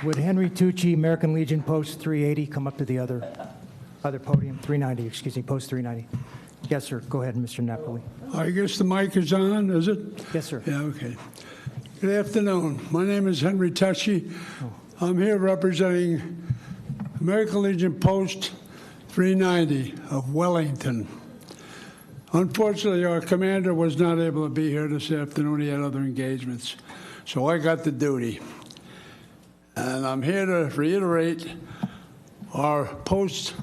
Would Henry Tucci, American Legion, post 380, come up to the other podium? 390, excuse me, post 390. Yes, sir. Go ahead, Mr. Napoli. I guess the mic is on, is it? Yes, sir. Yeah, okay. Good afternoon. My name is Henry Tucci. I'm here representing American Legion Post 390 of Wellington. Unfortunately, our commander was not able to be here this afternoon. He had other engagements. So I got the duty. And I'm here to reiterate our post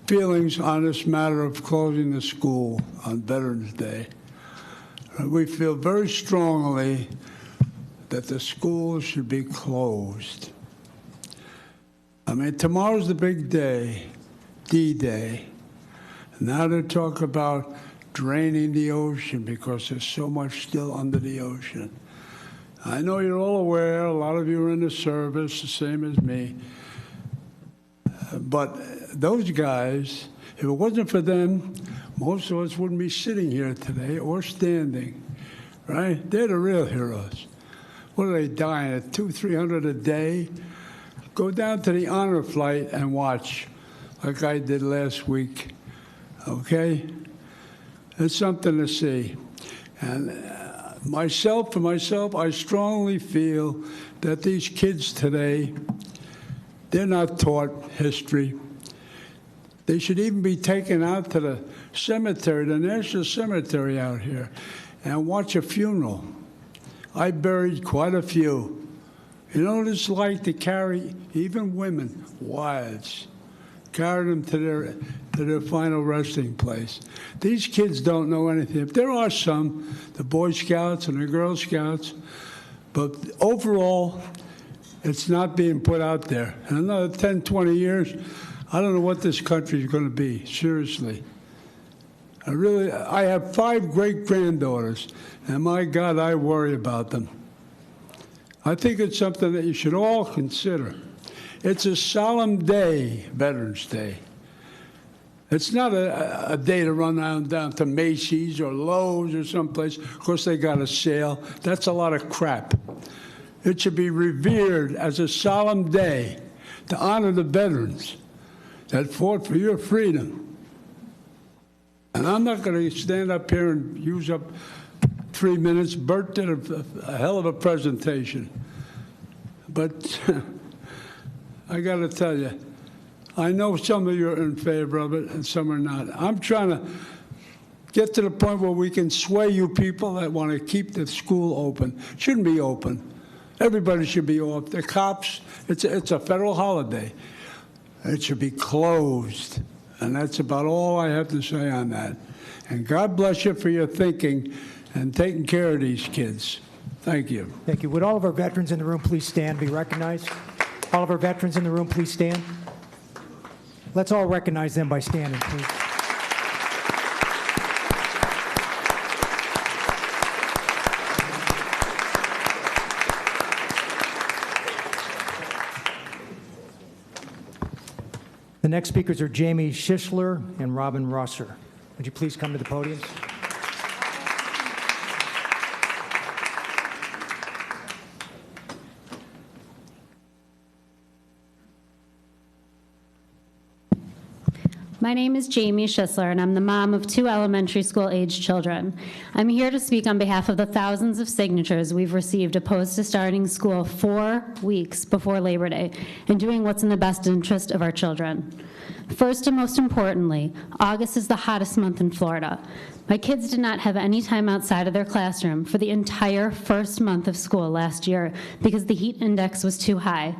feelings on this matter of closing the school on Veterans Day. We feel very strongly that the school should be closed. I mean, tomorrow's the big day, D-Day. Now they talk about draining the ocean because there's so much still under the ocean. I know you're all aware, a lot of you are in the service, the same as me. But those guys, if it wasn't for them, most of us wouldn't be sitting here today or standing, right? They're the real heroes. What are they dying at, 200-300 a day? Go down to the honor flight and watch, like I did last week, okay? It's something to see. And for myself, I strongly feel that these kids today, they're not taught history. They should even be taken out to the cemetery, the National Cemetery out here, and watch a funeral. I buried quite a few. You know what it's like to carry even women, wives, carry them to their final resting place. These kids don't know anything. There are some, the Boy Scouts and the Girl Scouts, but overall, it's not being put out there. In another 10, 20 years, I don't know what this country is going to be, seriously. I have 5 great-granddaughters, and my God, I worry about them. I think it's something that you should all consider. It's a solemn day, Veterans Day. It's not a day to run down to Macy's or Lowe's or someplace. Of course, they got a sale. That's a lot of crap. It should be revered as a solemn day to honor the veterans that fought for your freedom. And I'm not going to stand up here and use up 3 minutes. Bert did a hell of a presentation. But I got to tell you, I know some of you are in favor of it and some are not. I'm trying to get to the point where we can sway you people that want to keep the school open. It shouldn't be open. Everybody should be off. The cops, it's a federal holiday. It should be closed. And that's about all I have to say on that. And God bless you for your thinking and taking care of these kids. Thank you. Thank you. Would all of our veterans in the room please stand, be recognized? All of our veterans in the room, please stand. Let's all recognize them by standing, please. The next speakers are Jamie Schishler and Robin Rosser. Would you please come to the podium? My name is Jamie Schissler, and I'm the mom of 2 elementary school-aged children. I'm here to speak on behalf of the thousands of signatures we've received opposed to starting school 4 weeks before Labor Day and doing what's in the best interest of our children. First and most importantly, August is the hottest month in Florida. My kids did not have any time outside of their classroom for the entire first month of school last year because the heat index was too high.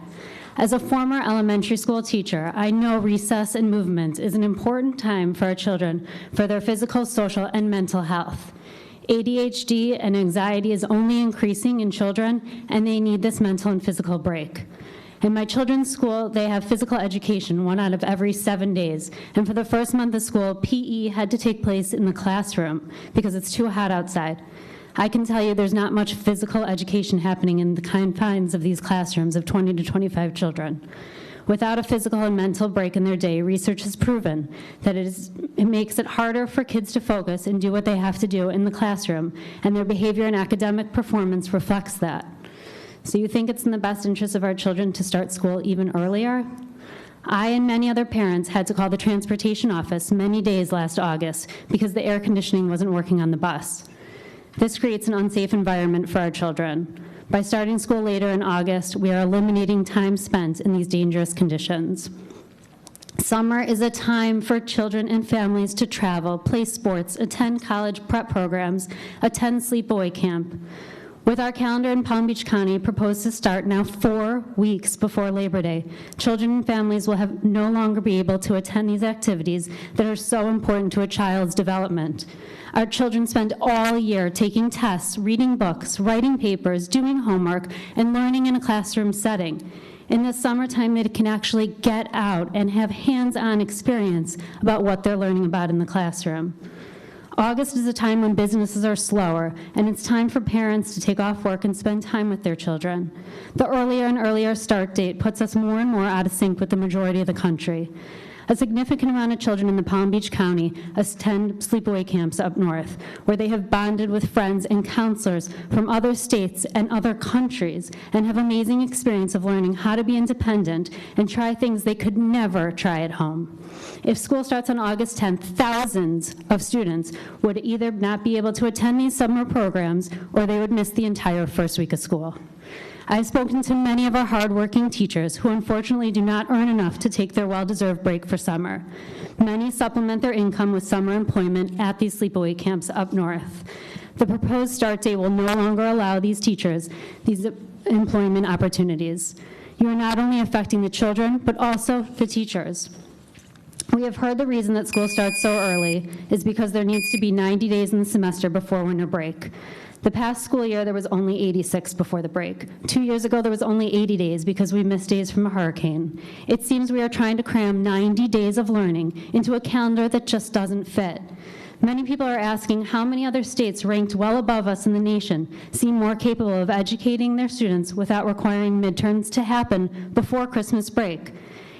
As a former elementary school teacher, I know recess and movement is an important time for our children for their physical, social, and mental health. ADHD and anxiety is only increasing in children, and they need this mental and physical break. In my children's school, they have physical education 1 out of every 7 days, and for the first month of school, PE had to take place in the classroom because it's too hot outside. I can tell you there's not much physical education happening in the confines of these classrooms of 20 to 25 children. Without a physical and mental break in their day, research has proven that it makes it harder for kids to focus and do what they have to do in the classroom, and their behavior and academic performance reflects that. So you think it's in the best interest of our children to start school even earlier? I and many other parents had to call the transportation office many days last August because the air conditioning wasn't working on the bus. This creates an unsafe environment for our children. By starting school later in August, we are eliminating time spent in these dangerous conditions. Summer is a time for children and families to travel, play sports, attend college prep programs, attend sleepaway camp. With our calendar in Palm Beach County proposed to start now 4 weeks before Labor Day, children and families will no longer be able to attend these activities that are so important to a child's development. Our children spend all year taking tests, reading books, writing papers, doing homework, and learning in a classroom setting. In the summertime, they can actually get out and have hands-on experience about what they're learning about in the classroom. August is a time when businesses are slower, and it's time for parents to take off work and spend time with their children. The earlier and earlier start date puts us more and more out of sync with the majority of the country. A significant amount of children in the Palm Beach County attend sleepaway camps up north, where they have bonded with friends and counselors from other states and other countries and have amazing experience of learning how to be independent and try things they could never try at home. If school starts on August 10th, thousands of students would either not be able to attend these summer programs or they would miss the entire first week of school. I've spoken to many of our hardworking teachers who unfortunately do not earn enough to take their well-deserved break for summer. Many supplement their income with summer employment at these sleepaway camps up north. The proposed start date will no longer allow these teachers these employment opportunities. You are not only affecting the children, but also the teachers. We have heard the reason that school starts so early is because there needs to be 90 days in the semester before winter break. The past school year, there was only 86 before the break. 2 years ago, there was only 80 days because we missed days from a hurricane. It seems we are trying to cram 90 days of learning into a calendar that just doesn't fit. Many people are asking how many other states ranked well above us in the nation seem more capable of educating their students without requiring midterms to happen before Christmas break.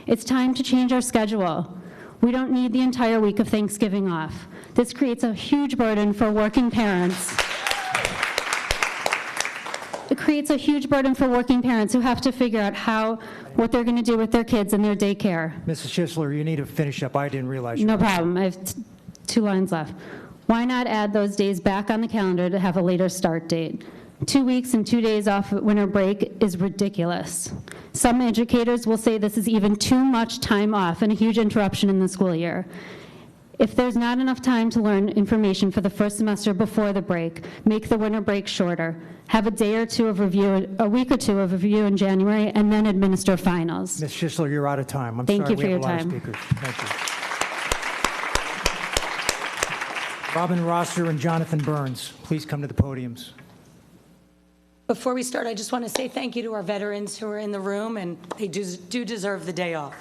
It's time to change our schedule. We don't need the entire week of Thanksgiving off. This creates a huge burden for working parents. It creates a huge burden for working parents who have to figure out what they're going to do with their kids in their daycare. Mrs. Schisler, you need to finish up. I didn't realize you. No problem. I have 2 lines left. Why not add those days back on the calendar to have a later start date? 2 weeks and 2 days off winter break is ridiculous. Some educators will say this is even too much time off and a huge interruption in the school year. If there's not enough time to learn information for the first semester before the break, make the winter break shorter. Have a week or two of review in January, and then administer finals. Ms. Schisler, you're out of time. I'm Thank sorry, you for we have your a lot of time. speakers. Thank you. Robin Rosser and Jonathan Burns, please come to the podiums. Before we start, I just want to say thank you to our veterans who are in the room, and they do deserve the day off.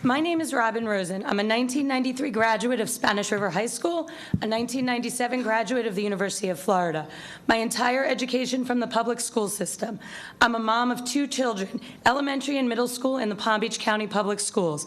My name is Robin Rosen. I'm a 1993 graduate of Spanish River High School, a 1997 graduate of the University of Florida. My entire education from the public school system. I'm a mom of 2 children, elementary and middle school in the Palm Beach County Public Schools.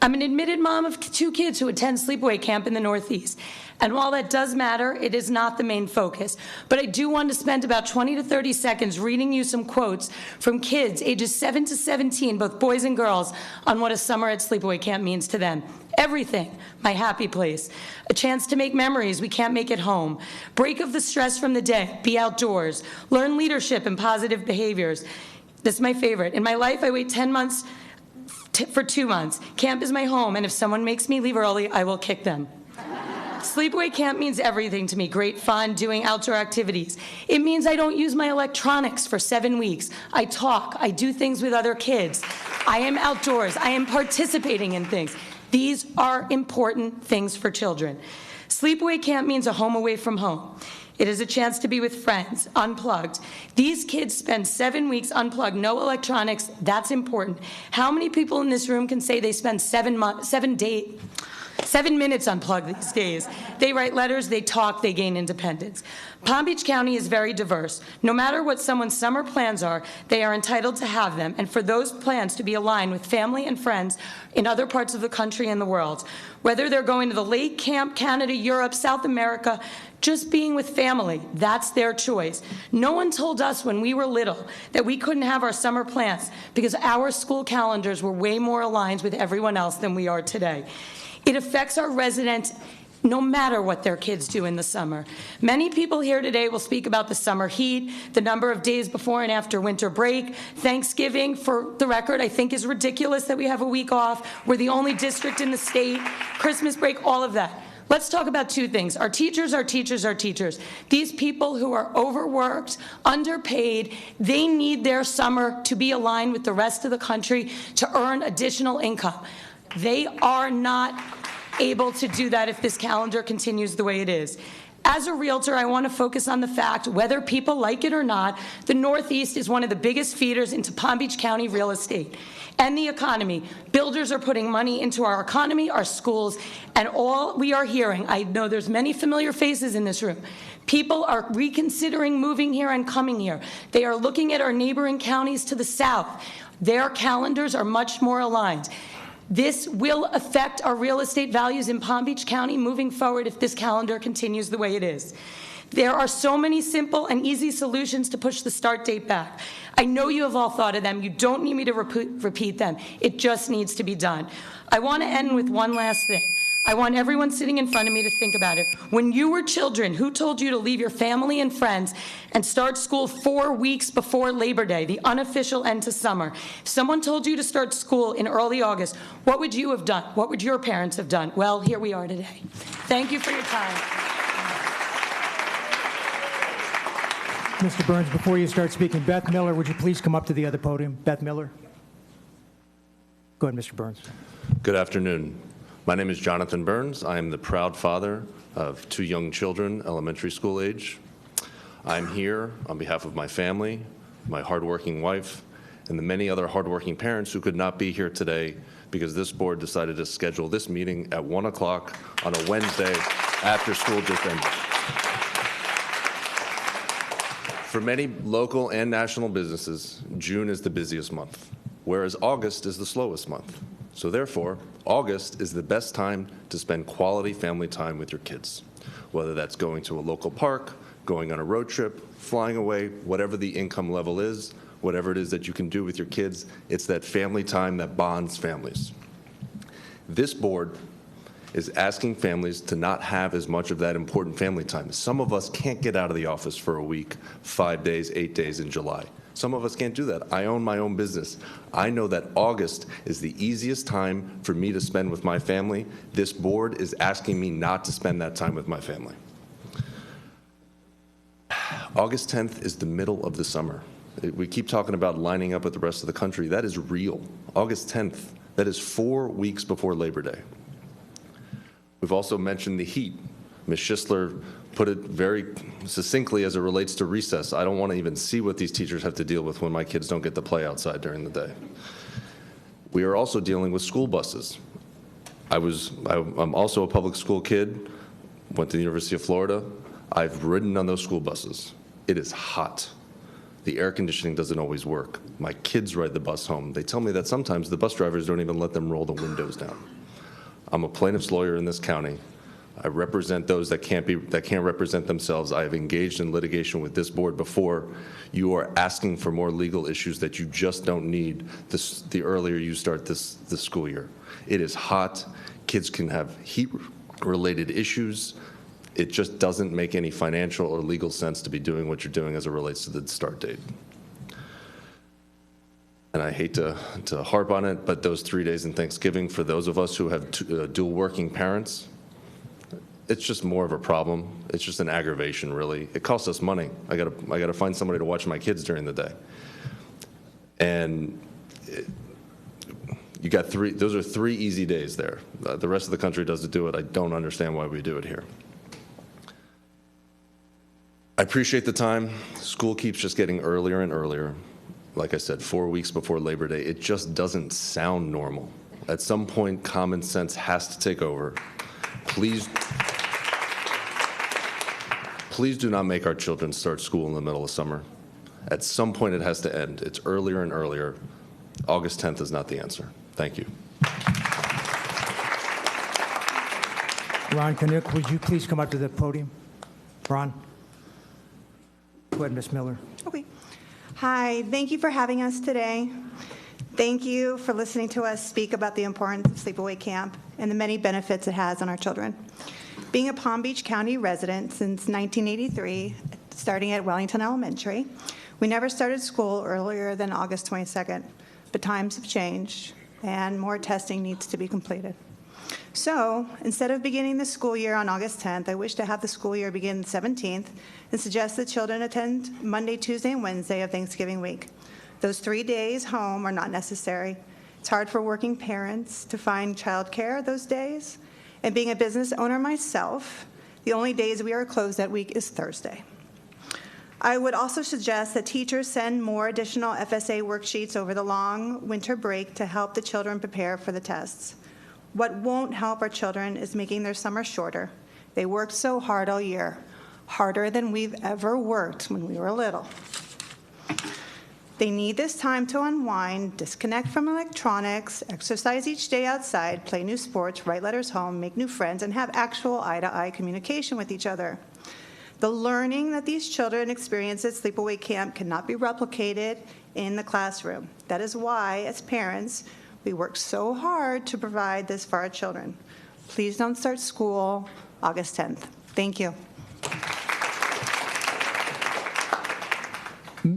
I'm an admitted mom of 2 kids who attend sleepaway camp in the Northeast. And while that does matter, it is not the main focus. But I do want to spend about 20 to 30 seconds reading you some quotes from kids ages 7 to 17, both boys and girls, on what a summer at sleepaway camp means to them. Everything, my happy place. A chance to make memories we can't make at home. Break of the stress from the day, be outdoors. Learn leadership and positive behaviors. This is my favorite. In my life, I wait 10 months for 2 months. Camp is my home, and if someone makes me leave early, I will kick them. Sleepaway camp means everything to me. Great fun, doing outdoor activities. It means I don't use my electronics for 7 weeks. I talk, I do things with other kids. I am outdoors, I am participating in things. These are important things for children. Sleepaway camp means a home away from home. It is a chance to be with friends, unplugged. These kids spend 7 weeks unplugged, no electronics. That's important. How many people in this room can say they spend 7 minutes unplugged these days? They write letters, they talk, they gain independence. Palm Beach County is very diverse. No matter what someone's summer plans are, they are entitled to have them, and for those plans to be aligned with family and friends in other parts of the country and the world. Whether they're going to the lake, camp, Canada, Europe, South America, just being with family. That's their choice. No one told us when we were little that we couldn't have our summer plans because our school calendars were way more aligned with everyone else than we are today. It affects our residents no matter what their kids do in the summer. Many people here today will speak about the summer heat, the number of days before and after winter break. Thanksgiving, for the record, I think is ridiculous that we have a week off. We're the only district in the state. Christmas break, all of that. Let's talk about two things. Our teachers, our teachers, our teachers. These people who are overworked, underpaid, they need their summer to be aligned with the rest of the country to earn additional income. They are not able to do that if this calendar continues the way it is. As a realtor, I want to focus on the fact, whether people like it or not, the Northeast is one of the biggest feeders into Palm Beach County real estate and the economy. Builders are putting money into our economy, our schools, and all we are hearing, I know there's many familiar faces in this room, people are reconsidering moving here and coming here. They are looking at our neighboring counties to the south. Their calendars are much more aligned. This will affect our real estate values in Palm Beach County moving forward if this calendar continues the way it is. There are so many simple and easy solutions to push the start date back. I know you have all thought of them. You don't need me to repeat them. It just needs to be done. I want to end with one last thing. I want everyone sitting in front of me to think about it. When you were children, who told you to leave your family and friends and start school 4 weeks before Labor Day, the unofficial end to summer? If someone told you to start school in early August, what would you have done? What would your parents have done? Well, here we are today. Thank you for your time. Mr. Burns, before you start speaking, Beth Miller, would you please come up to the other podium? Beth Miller. Go ahead, Mr. Burns. Good afternoon. My name is Jonathan Burns. I am the proud father of 2 young children, elementary school age. I'm here on behalf of my family, my hardworking wife, and the many other hardworking parents who could not be here today because this board decided to schedule this meeting at 1 o'clock on a Wednesday after school just ended. For many local and national businesses, June is the busiest month, whereas August is the slowest month. So therefore, August is the best time to spend quality family time with your kids, whether that's going to a local park, going on a road trip, flying away, whatever the income level is, whatever it is that you can do with your kids, it's that family time that bonds families. This board is asking families to not have as much of that important family time. Some of us can't get out of the office for a week, 5 days, 8 days in July. Some of us can't do that. I own my own business. I know that August is the easiest time for me to spend with my family. This board is asking me not to spend that time with my family. August 10th is the middle of the summer. We keep talking about lining up with the rest of the country. That is real. August 10th, that is 4 weeks before Labor Day. We've also mentioned the heat. Ms. Schisler put it very succinctly as it relates to recess. I don't want to even see what these teachers have to deal with when my kids don't get to play outside during the day. We are also dealing with school buses. I'm also a public school kid, went to the University of Florida. I've ridden on those school buses. It is hot. The air conditioning doesn't always work. My kids ride the bus home. They tell me that sometimes the bus drivers don't even let them roll the windows down. I'm a plaintiff's lawyer in this county. I represent those that can't represent themselves. I have engaged in litigation with this board before. You are asking for more legal issues that you just don't need the earlier you start this school year. It is hot. Kids can have heat-related issues. It just doesn't make any financial or legal sense to be doing what you're doing as it relates to the start date. And I hate to harp on it, but those 3 days in Thanksgiving, for those of us who have dual working parents, it's just more of a problem. It's just an aggravation, really. It costs us money. I gotta find somebody to watch my kids during the day. And you got those are 3 easy days there. The rest of the country doesn't do it. I don't understand why we do it here. I appreciate the time. School keeps just getting earlier and earlier. Like I said, 4 weeks before Labor Day, it just doesn't sound normal. At some point, common sense has to take over. Please do not make our children start school in the middle of summer. At some point, it has to end. It's earlier and earlier. August 10th is not the answer. Thank you. Ron Canuck, would you please come up to the podium? Ron? Go ahead, Ms. Miller. Okay. Hi, thank you for having us today. Thank you for listening to us speak about the importance of sleepaway camp and the many benefits it has on our children. Being a Palm Beach County resident since 1983, starting at Wellington Elementary, we never started school earlier than August 22nd, but times have changed and more testing needs to be completed. So instead of beginning the school year on August 10th, I wish to have the school year begin the 17th and suggest that children attend Monday, Tuesday, and Wednesday of Thanksgiving week. Those 3 days home are not necessary. It's hard for working parents to find childcare those days. And being a business owner myself, the only days we are closed that week is Thursday. I would also suggest that teachers send more additional FSA worksheets over the long winter break to help the children prepare for the tests. What won't help our children is making their summer shorter. They worked so hard all year, harder than we've ever worked when we were little. They need this time to unwind, disconnect from electronics, exercise each day outside, play new sports, write letters home, make new friends, and have actual eye-to-eye communication with each other. The learning that these children experience at sleepaway camp cannot be replicated in the classroom. That is why, as parents, we work so hard to provide this for our children. Please don't start school August 10th. Thank you.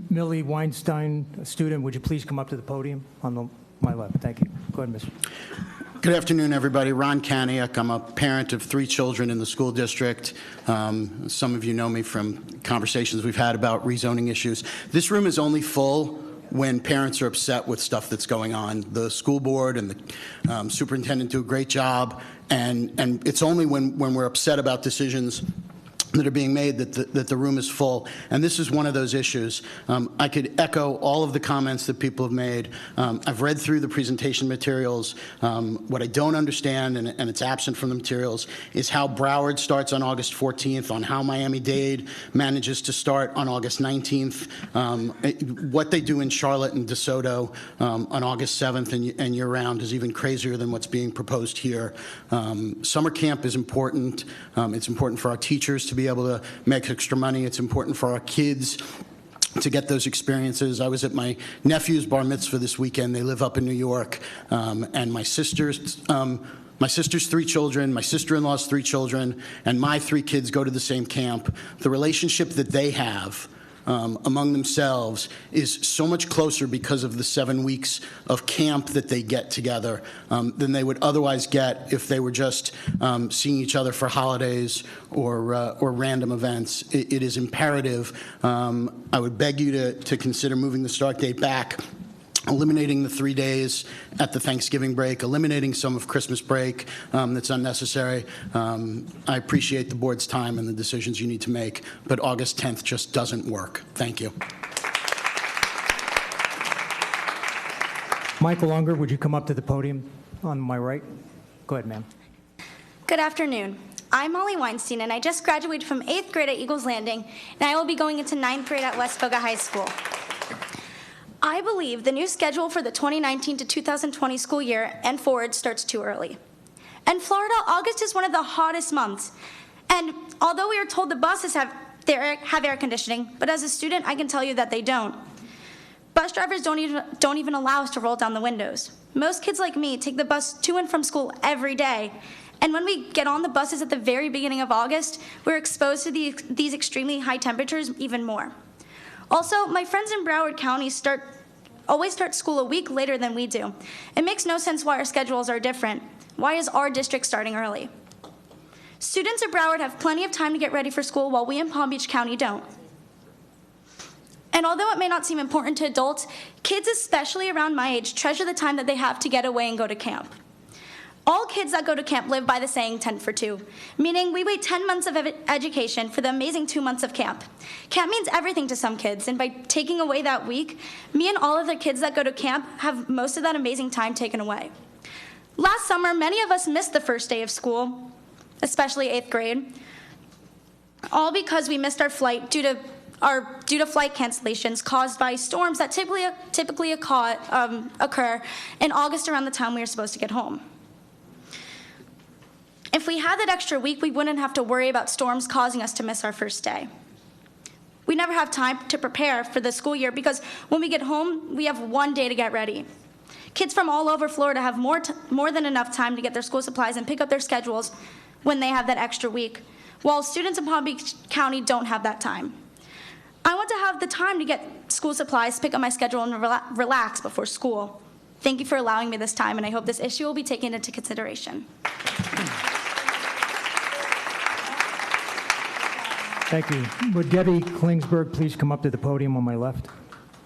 Millie Weinstein, a student, would you please come up to the podium on my left? Thank you. Go ahead, Mr. Good afternoon, everybody. Ron Kaniak. I'm a parent of 3 children in the school district. Some of you know me from conversations we've had about rezoning issues. This room is only full when parents are upset with stuff that's going on. The school board and the superintendent do a great job, and it's only when we're upset about decisions that are being made that the room is full. And this is one of those issues. I could echo all of the comments that people have made. I've read through the presentation materials. What I don't understand, and it's absent from the materials, is how Broward starts on August 14th, on how Miami-Dade manages to start on August 19th, what they do in Charlotte and DeSoto on August 7th and year-round is even crazier than what's being proposed here. Summer camp is important. It's important for our teachers to be able to make extra money. It's important for our kids to get those experiences. I was at my nephew's bar mitzvah this weekend. They live up in New York, and my sister's 3 children, my sister-in-law's 3 children, and my 3 kids go to the same camp. The relationship that they have among themselves is so much closer because of the 7 weeks of camp that they get together than they would otherwise get if they were just seeing each other for holidays or random events. It is imperative. I would beg you to consider moving the start date back, eliminating the 3 days at the Thanksgiving break, eliminating some of Christmas break that's unnecessary. I appreciate the board's time and the decisions you need to make, but August 10th just doesn't work. Thank you. Michael Unger, would you come up to the podium on my right? Go ahead, ma'am. Good afternoon. I'm Molly Weinstein, and I just graduated from 8th grade at Eagles Landing, and I will be going into 9th grade at West Boga High School. I believe the new schedule for the 2019 to 2020 school year and forward starts too early. In Florida, August is one of the hottest months. And although we are told the buses have air conditioning, but as a student, I can tell you that they don't. Bus drivers don't even allow us to roll down the windows. Most kids like me take the bus to and from school every day. And when we get on the buses at the very beginning of August, we're exposed to these extremely high temperatures even more. Also, my friends in Broward County always start school a week later than we do. It makes no sense why our schedules are different. Why is our district starting early? Students at Broward have plenty of time to get ready for school while we in Palm Beach County don't. And although it may not seem important to adults, kids, especially around my age, treasure the time that they have to get away and go to camp. All kids that go to camp live by the saying 10 for 2, meaning we wait 10 months of education for the amazing 2 months of camp. Camp means everything to some kids, and by taking away that week, me and all of the kids that go to camp have most of that amazing time taken away. Last summer, many of us missed the first day of school, especially 8th grade, all because we missed our flight due to flight cancellations caused by storms that typically occur in August around the time we are supposed to get home. If we had that extra week, we wouldn't have to worry about storms causing us to miss our first day. We never have time to prepare for the school year because when we get home, we have one day to get ready. Kids from all over Florida have more than enough time to get their school supplies and pick up their schedules when they have that extra week, while students in Palm Beach County don't have that time. I want to have the time to get school supplies, pick up my schedule, and relax before school. Thank you for allowing me this time, and I hope this issue will be taken into consideration. Thank you. Would Debbie Klingsberg please come up to the podium on my left?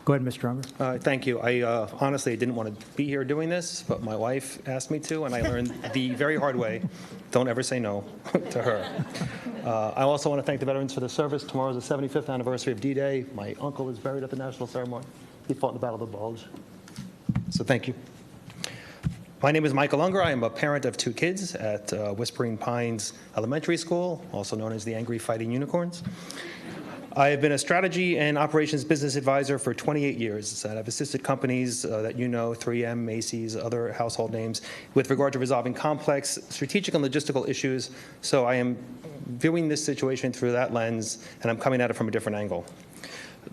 Go ahead, Mr. Unger. Thank you. I honestly didn't want to be here doing this, but my wife asked me to, and I learned the very hard way, don't ever say no to her. I also want to thank the veterans for the service. Tomorrow is the 75th anniversary of D-Day. My uncle is buried at the national ceremony. He fought in the Battle of the Bulge. So thank you. My name is Michael Unger. I am a parent of 2 kids at Whispering Pines Elementary School, also known as the Angry Fighting Unicorns. I have been a strategy and operations business advisor for 28 years. And I've assisted companies that you know, 3M, Macy's, other household names, with regard to resolving complex strategic and logistical issues. So I am viewing this situation through that lens, and I'm coming at it from a different angle.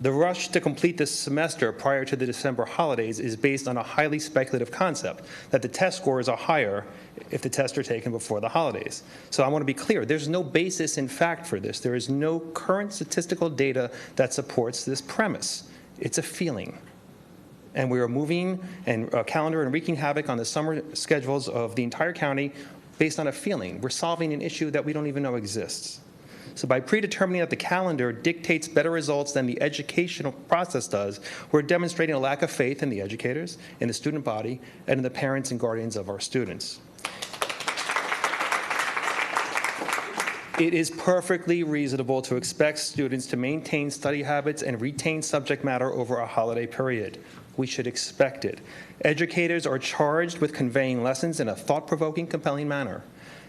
The rush to complete this semester prior to the December holidays is based on a highly speculative concept that the test scores are higher if the tests are taken before the holidays. So I want to be clear, there's no basis in fact for this. There is no current statistical data that supports this premise. It's a feeling. And we are moving and calendar and wreaking havoc on the summer schedules of the entire county based on a feeling. We're solving an issue that we don't even know exists. So by predetermining that the calendar dictates better results than the educational process does, we're demonstrating a lack of faith in the educators, in the student body, and in the parents and guardians of our students. It is perfectly reasonable to expect students to maintain study habits and retain subject matter over a holiday period. We should expect it. Educators are charged with conveying lessons in a thought-provoking, compelling manner.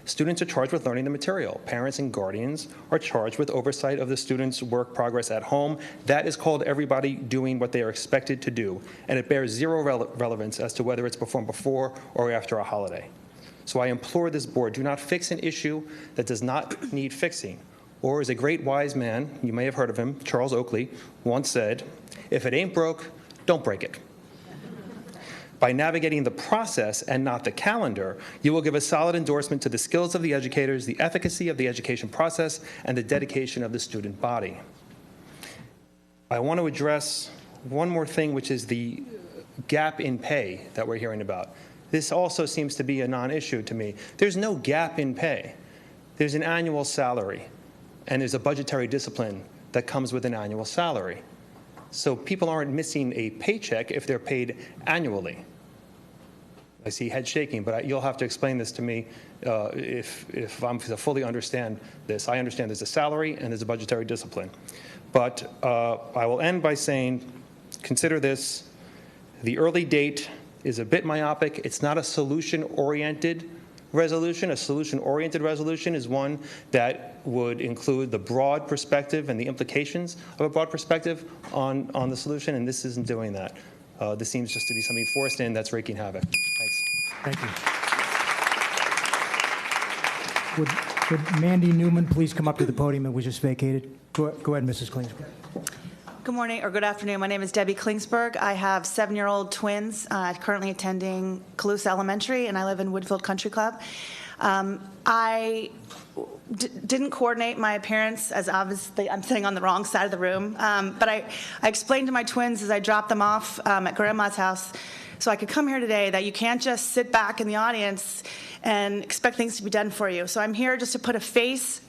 Students are charged with learning the material. Parents and guardians are charged with oversight of the students' work progress at home. That is called everybody doing what they are expected to do, and it bears zero relevance as to whether it's performed before or after a holiday. So I implore this board, do not fix an issue that does not need fixing. Or as a great wise man, you may have heard of him, Charles Oakley, once said, if it ain't broke, don't break it. By navigating the process and not the calendar, you will give a solid endorsement to the skills of the educators, the efficacy of the education process, and the dedication of the student body. I want to address one more thing, which is the gap in pay that we're hearing about. This also seems to be a non-issue to me. There's no gap in pay. There's an annual salary, and there's a budgetary discipline that comes with an annual salary. So people aren't missing a paycheck if they're paid annually. I see head shaking, but you'll have to explain this to me if I'm to fully understand this. I understand there's a salary and there's a budgetary discipline. But I will end by saying, consider this. The early date is a bit myopic. It's not a solution-oriented resolution. A solution-oriented resolution is one that would include the broad perspective and the implications of a broad perspective on the solution, and this isn't doing that. This seems just to be something forced in that's wreaking havoc. Thanks. Thank you. Would Mandy Newman please come up to the podium that was just vacated? Go ahead, Mrs. Klingsberg. Good morning or good afternoon. My name is Debbie Klingsberg. I have 7-year-old twins currently attending Calusa Elementary, and I live in Woodfield Country Club. I didn't coordinate my appearance, as obviously I'm sitting on the wrong side of the room, but I explained to my twins as I dropped them off at Grandma's house so I could come here today that you can't just sit back in the audience and expect things to be done for you. So I'm here just to put a face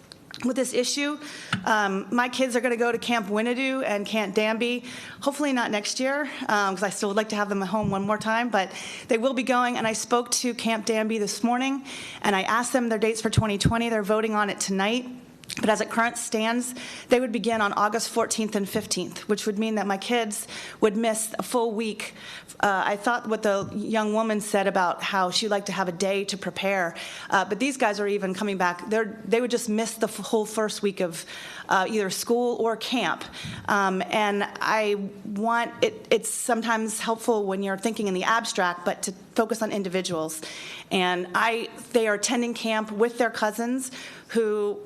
with this issue. My kids are going to go to Camp Winnetou and Camp Danby, hopefully not next year, because I still would like to have them at home one more time, but they will be going. And I spoke to Camp Danby this morning, and I asked them their dates for 2020. They're voting on it tonight. But as it currently stands, they would begin on August 14th and 15th, which would mean that my kids would miss a full week. I thought what the young woman said about how she'd like to have a day to prepare, but these guys are even coming back. They would just miss the whole first week of either school or camp. And it's sometimes helpful when you're thinking in the abstract, but to focus on individuals. And they are attending camp with their cousins who,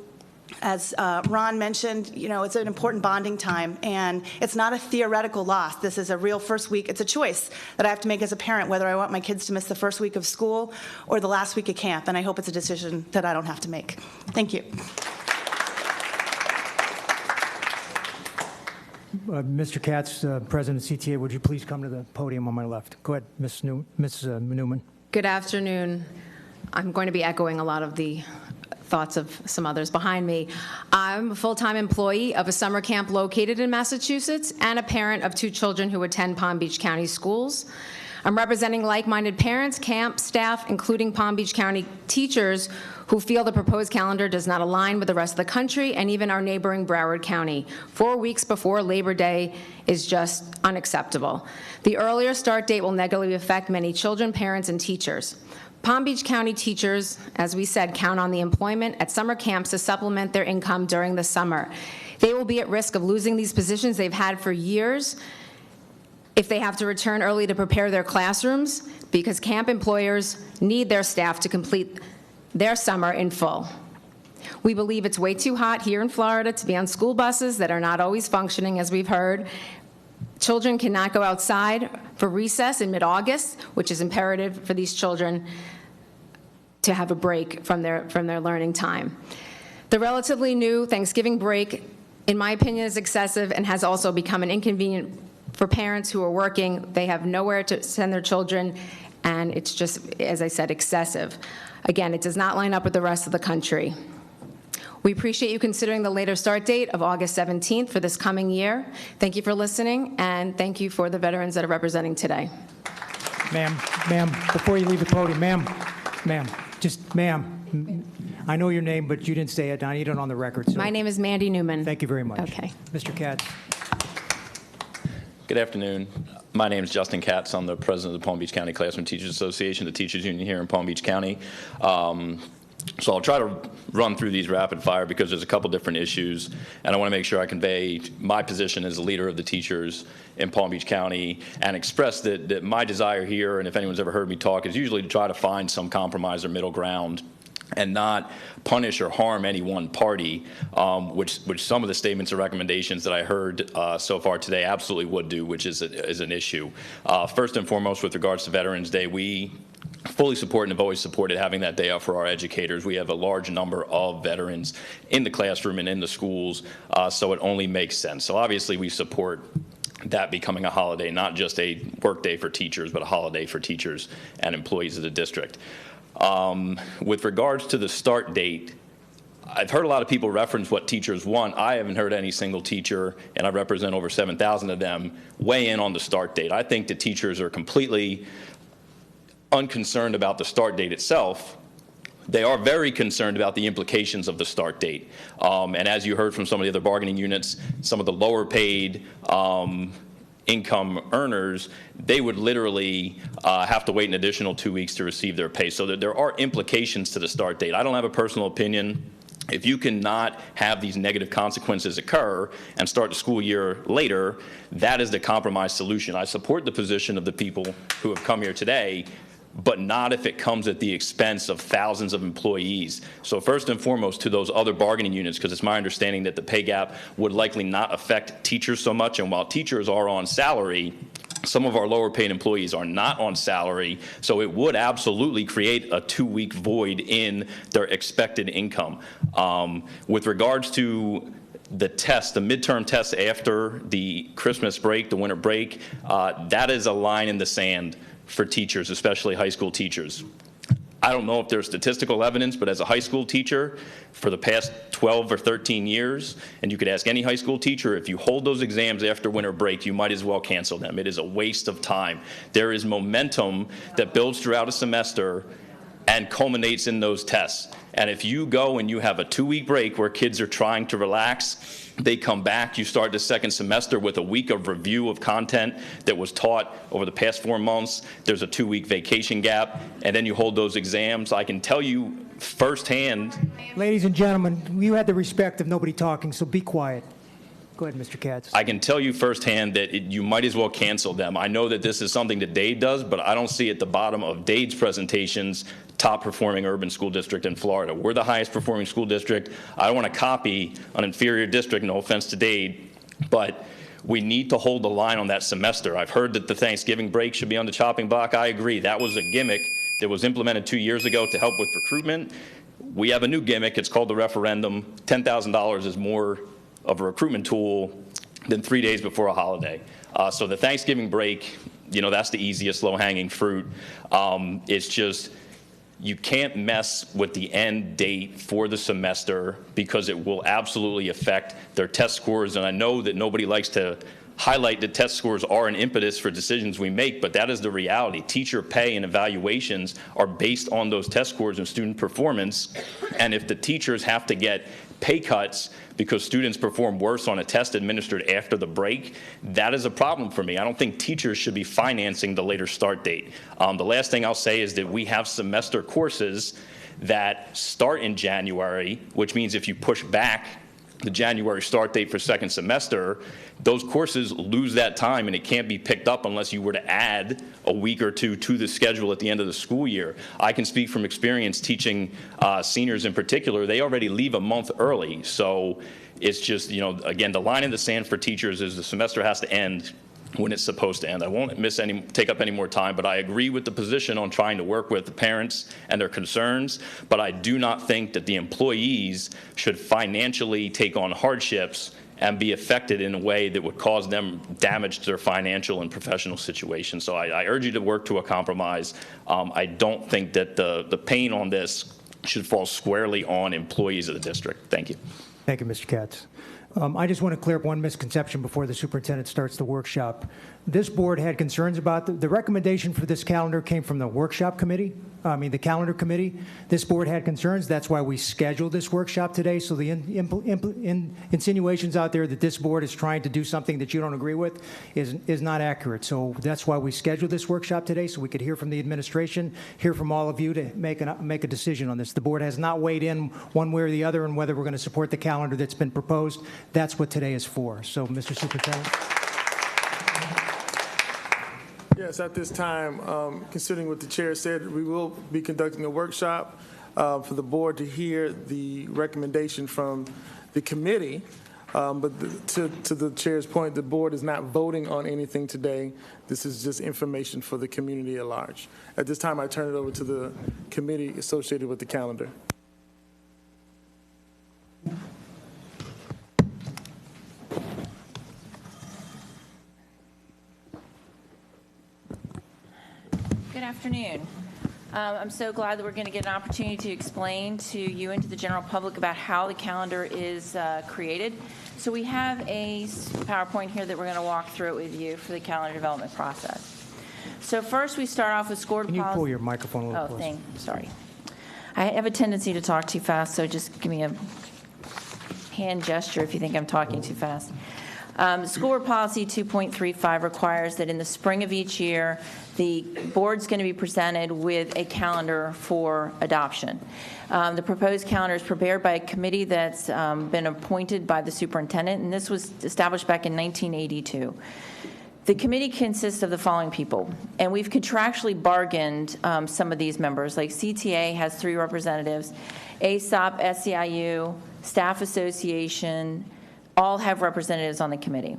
as Ron mentioned, it's an important bonding time, and it's not a theoretical loss. This is a real first week. It's a choice that I have to make as a parent, whether I want my kids to miss the first week of school or the last week of camp, and I hope it's a decision that I don't have to make. Thank you. Mr. Katz, President of CTA, would you please come to the podium on my left? Go ahead, Ms. Newman. Good afternoon. I'm going to be echoing a lot of the thoughts of some others behind me. I'm a full-time employee of a summer camp located in Massachusetts and a parent of 2 children who attend Palm Beach County schools. I'm representing like-minded parents, camp staff, including Palm Beach County teachers who feel the proposed calendar does not align with the rest of the country and even our neighboring Broward County. 4 weeks before Labor Day is just unacceptable. The earlier start date will negatively affect many children, parents, and teachers. Palm Beach County teachers, as we said, count on the employment at summer camps to supplement their income during the summer. They will be at risk of losing these positions they've had for years if they have to return early to prepare their classrooms, because camp employers need their staff to complete their summer in full. We believe it's way too hot here in Florida to be on school buses that are not always functioning, as we've heard. Children cannot go outside for recess in mid-August, which is imperative for these children to have a break from their learning time. The relatively new Thanksgiving break, in my opinion, is excessive and has also become an inconvenient for parents who are working. They have nowhere to send their children, and it's just, as I said, excessive. Again, it does not line up with the rest of the country. We appreciate you considering the later start date of August 17th for this coming year. Thank you for listening, and thank you for the veterans that are representing today. Ma'am, before you leave the podium, ma'am, I know your name, but you didn't say it. I need it on the record. So My name is Mandy Newman. thank you very much. Okay. Mr. Katz. Good afternoon. My name is Justin Katz. I'm the president of the Palm Beach County Classroom Teachers Association, the teachers union here in Palm Beach County. So I'll try to run through these rapid fire because there's a couple different issues, and I want to make sure I convey my position as a leader of the teachers in Palm Beach County and express that my desire here, and if anyone's ever heard me talk, is usually to try to find some compromise or middle ground and not punish or harm any one party, which some of the statements or recommendations that I heard so far today absolutely would do, which is an issue. First and foremost, with regards to Veterans Day, we fully support and have always supported having that day off for our educators. We have a large number of veterans in the classroom and in the schools, so it only makes sense. So obviously we support that becoming a holiday, not just a work day for teachers, but a holiday for teachers and employees of the district. With regards to the start date, I've heard a lot of people reference what teachers want. I haven't heard any single teacher, and I represent over 7,000 of them, weigh in on the start date. I think the teachers are completely unconcerned about the start date itself. They are very concerned about the implications of the start date. And as you heard from some of the other bargaining units, some of the lower paid income earners, they would literally have to wait an additional 2 weeks to receive their pay. So there are implications to the start date. I don't have a personal opinion. If you cannot have these negative consequences occur and start the school year later, that is the compromise solution. I support the position of the people who have come here today, but not if it comes at the expense of thousands of employees. So first and foremost, to those other bargaining units, because it's my understanding that the pay gap would likely not affect teachers so much, and while teachers are on salary, some of our lower paid employees are not on salary, so it would absolutely create a 2-week void in their expected income. With regards to the test, the midterm test after the Christmas break, the winter break, that is a line in the sand for teachers, especially high school teachers. I don't know if there's statistical evidence, but as a high school teacher for the past 12 or 13 years, and you could ask any high school teacher, if you hold those exams after winter break, you might as well cancel them. It is a waste of time. There is momentum that builds throughout a semester, and culminates in those tests. And if you go and you have a 2-week break where kids are trying to relax, they come back, you start the second semester with a week of review of content that was taught over the past 4 months. There's a 2-week vacation gap, and then you hold those exams. I can tell you firsthand. Ladies and gentlemen, you had the respect of nobody talking, so be quiet. Go ahead, Mr. Katz. I can tell you firsthand that you might as well cancel them. I know that this is something that Dade does, but I don't see at the bottom of Dade's presentations top performing urban school district in Florida. We're the highest performing school district. I don't want to copy an inferior district, no offense to Dade, but we need to hold the line on that semester. I've heard that the Thanksgiving break should be on the chopping block. I agree. That was a gimmick that was implemented 2 years ago to help with recruitment. We have a new gimmick. It's called the referendum. $10,000 is more of a recruitment tool than 3 days before a holiday. So the Thanksgiving break, that's the easiest low-hanging fruit. It's just, you can't mess with the end date for the semester because it will absolutely affect their test scores. And I know that nobody likes to highlight that test scores are an impetus for decisions we make, but that is the reality. Teacher pay and evaluations are based on those test scores and student performance. And if the teachers have to get pay cuts because students perform worse on a test administered after the break, that is a problem for me. I don't think teachers should be financing the later start date. The last thing I'll say is that we have semester courses that start in January, which means if you push back the January start date for second semester, those courses lose that time and it can't be picked up unless you were to add a week or two to the schedule at the end of the school year. I can speak from experience teaching seniors in particular. They already leave a month early. So it's just, again, the line in the sand for teachers is the semester has to end when it's supposed to end. I won't take up any more time, but I agree with the position on trying to work with the parents and their concerns, but I do not think that the employees should financially take on hardships and be affected in a way that would cause them damage to their financial and professional situation. So I urge you to work to a compromise. I don't think that the pain on this should fall squarely on employees of the district. Thank you. Thank you, Mr. Katz. I just want to clear up one misconception before the superintendent starts the workshop. This board had concerns about the recommendation for this calendar came from the workshop committee, the calendar committee. This board had concerns. That's why we scheduled this workshop today. So the insinuations out there that this board is trying to do something that you don't agree with is not accurate. So that's why we scheduled this workshop today, so we could hear from the administration, hear from all of you to make a decision on this. The board has not weighed in one way or the other on whether we're going to support the calendar that's been proposed. That's what today is for. So, Mr. Superintendent. Yes, at this time, considering what the chair said, we will be conducting a workshop for the board to hear the recommendation from the committee. But to the chair's point, the board is not voting on anything today. This is just information for the community at large. At this time, I turn it over to the committee associated with the calendar. Good afternoon. I'm so glad that we're going to get an opportunity to explain to you and to the general public about how the calendar is created. So we have a PowerPoint here that we're going to walk through it with you for the calendar development process. So first we start off with scored policy. Can you pull your microphone a little closer? Sorry. I have a tendency to talk too fast, so just give me a hand gesture if you think I'm talking too fast. School Board Policy 2.35 requires that in the spring of each year, the board's going to be presented with a calendar for adoption. The proposed calendar is prepared by a committee that's been appointed by the superintendent, and this was established back in 1982. The committee consists of the following people, and we've contractually bargained some of these members, like CTA has 3 representatives, ASOP, SEIU, Staff Association, all have representatives on the committee.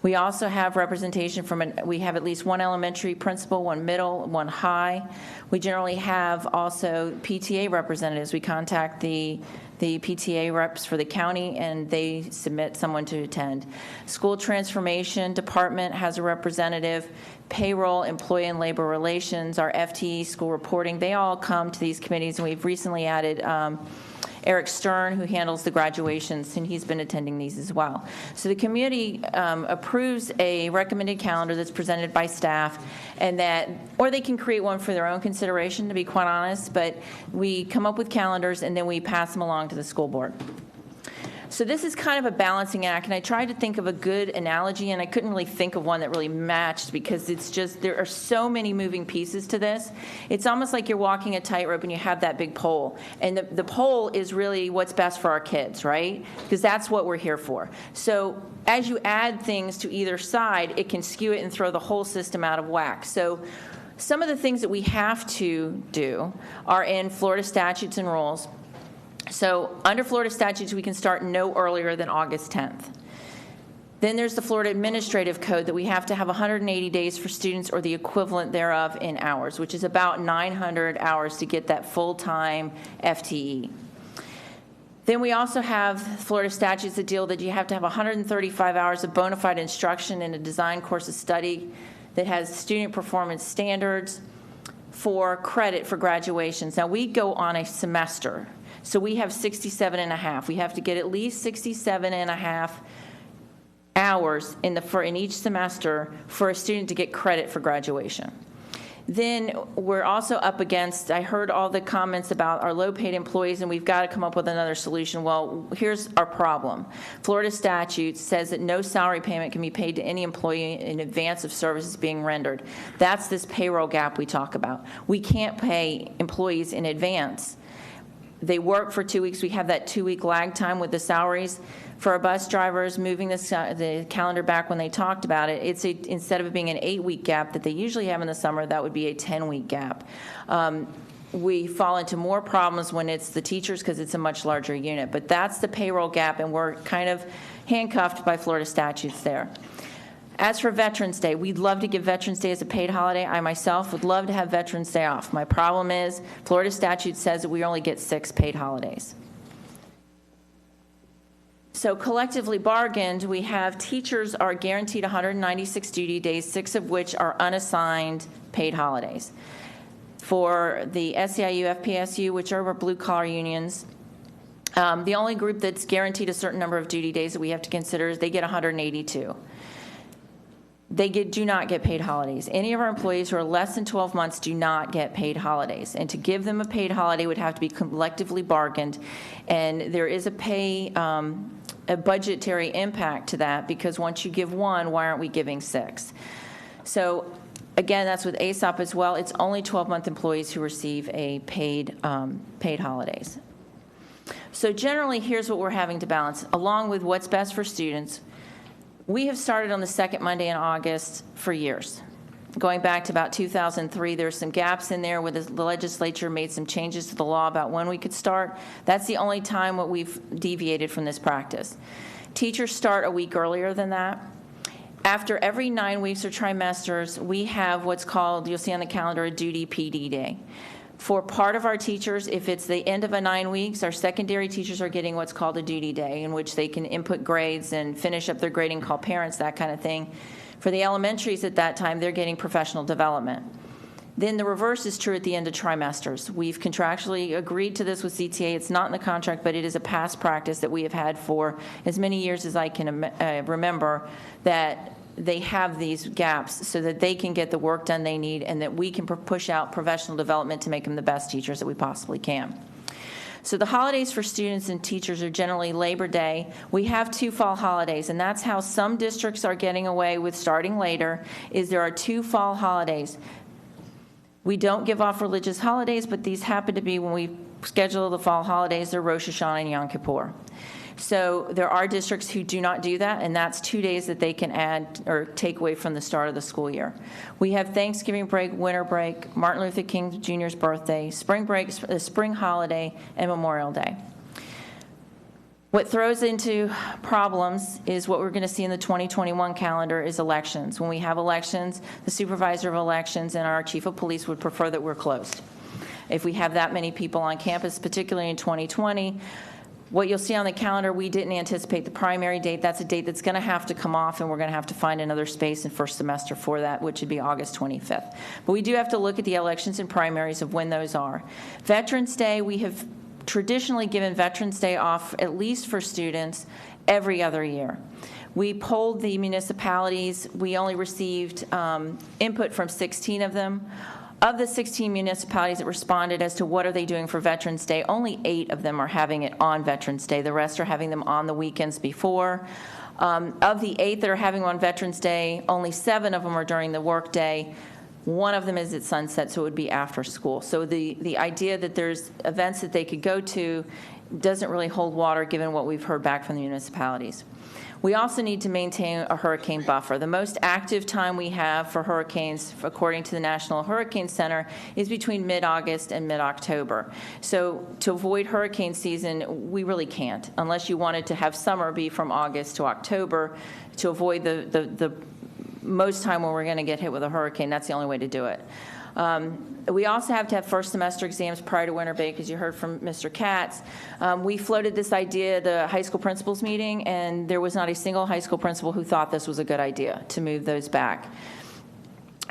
We also have representation we have at least 1 elementary principal, 1 middle, 1 high. We generally have also PTA representatives. We contact the PTA reps for the county, and they submit someone to attend. School Transformation Department has a representative. Payroll, Employee and Labor Relations, our FTE, School Reporting, they all come to these committees, and we've recently added Eric Stern, who handles the graduations, and he's been attending these as well. So the committee approves a recommended calendar that's presented by staff, and that, or they can create one for their own consideration, to be quite honest, but we come up with calendars and then we pass them along to the school board. So this is kind of a balancing act, and I tried to think of a good analogy, and I couldn't really think of one that really matched because it's just, there are so many moving pieces to this. It's almost like you're walking a tightrope and you have that big pole, and the pole is really what's best for our kids, right? Because that's what we're here for. So as you add things to either side, it can skew it and throw the whole system out of whack. So some of the things that we have to do are in Florida statutes and rules. So under Florida statutes, we can start no earlier than August 10th. Then there's the Florida Administrative Code that we have to have 180 days for students or the equivalent thereof in hours, which is about 900 hours to get that full-time FTE. Then we also have Florida statutes that deal that you have to have 135 hours of bona fide instruction in a design course of study that has student performance standards for credit for graduations. Now, we go on a semester. So we have 67 and a half. We have to get at least 67 and a half hours in each semester for a student to get credit for graduation. Then we're also up against, I heard all the comments about our low-paid employees, and we've got to come up with another solution. Well, here's our problem. Florida statute says that no salary payment can be paid to any employee in advance of services being rendered. That's this payroll gap we talk about. We can't pay employees in advance. They work for 2 weeks. We have that 2-week lag time with the salaries. For our bus drivers, moving the calendar back when they talked about it, instead of it being an 8-week gap that they usually have in the summer, that would be a 10-week gap. We fall into more problems when it's the teachers because it's a much larger unit. But that's the payroll gap, and we're kind of handcuffed by Florida statutes there. As for Veterans Day, we'd love to give Veterans Day as a paid holiday. I myself would love to have Veterans Day off. My problem is Florida statute says that we only get 6 paid holidays. So collectively bargained, we have teachers are guaranteed 196 duty days, 6 of which are unassigned paid holidays. For the SEIU, FPSU, which are our blue-collar unions, the only group that's guaranteed a certain number of duty days that we have to consider is they get 182. They do not get paid holidays. Any of our employees who are less than 12 months do not get paid holidays. And to give them a paid holiday would have to be collectively bargained. And there is a budgetary impact to that, because once you give 1, why aren't we giving 6? So again, that's with ASOP as well. It's only 12-month employees who receive a paid holidays. So generally, here's what we're having to balance, along with what's best for students. We have started on the second Monday in August for years. Going back to about 2003, there's some gaps in there where the legislature made some changes to the law about when we could start. That's the only time what we've deviated from this practice. Teachers start a week earlier than that. After every 9 weeks or trimesters, we have what's called, you'll see on the calendar, a duty PD day. For part of our teachers, if it's the end of a 9 weeks, our secondary teachers are getting what's called a duty day, in which they can input grades and finish up their grading, call parents, that kind of thing. For the elementaries at that time, they're getting professional development. Then the reverse is true at the end of trimesters. We've contractually agreed to this with CTA. It's not in the contract, but it is a past practice that we have had for as many years as I can remember, that they have these gaps so that they can get the work done they need, and that we can push out professional development to make them the best teachers that we possibly can. So the holidays for students and teachers are generally Labor Day. We have 2 fall holidays, and that's how some districts are getting away with starting later, is there are 2 fall holidays. We don't give off religious holidays, but these happen to be when we schedule the fall holidays, they're Rosh Hashanah and Yom Kippur. So there are districts who do not do that, and that's 2 days that they can add or take away from the start of the school year. We have Thanksgiving break, winter break, Martin Luther King Jr.'s birthday, spring break, the spring holiday, and Memorial Day. What throws into problems is what we're going to see in the 2021 calendar is elections. When we have elections, the supervisor of elections and our chief of police would prefer that we're closed. If we have that many people on campus, particularly in 2020, what you'll see on the calendar, we didn't anticipate the primary date. That's a date that's going to have to come off, and we're going to have to find another space in first semester for that, which would be August 25th. But we do have to look at the elections and primaries of when those are. Veterans Day, we have traditionally given Veterans Day off, at least for students, every other year. We polled the municipalities. We only received input from 16 of them. Of the 16 municipalities that responded as to what are they doing for Veterans Day, only 8 of them are having it on Veterans Day. The rest are having them on the weekends before. Of the 8 that are having on Veterans Day, only 7 of them are during the workday. 1 of them is at sunset, so it would be after school. So the idea that there's events that they could go to doesn't really hold water given what we've heard back from the municipalities. We also need to maintain a hurricane buffer. The most active time we have for hurricanes, according to the National Hurricane Center, is between mid-August and mid-October. So to avoid hurricane season, we really can't, unless you wanted to have summer be from August to October to avoid the most time when we're going to get hit with a hurricane. That's the only way to do it. We also have to have first semester exams prior to winter break, as you heard from Mr. Katz. We floated this idea at the high school principals meeting, and there was not a single high school principal who thought this was a good idea to move those back.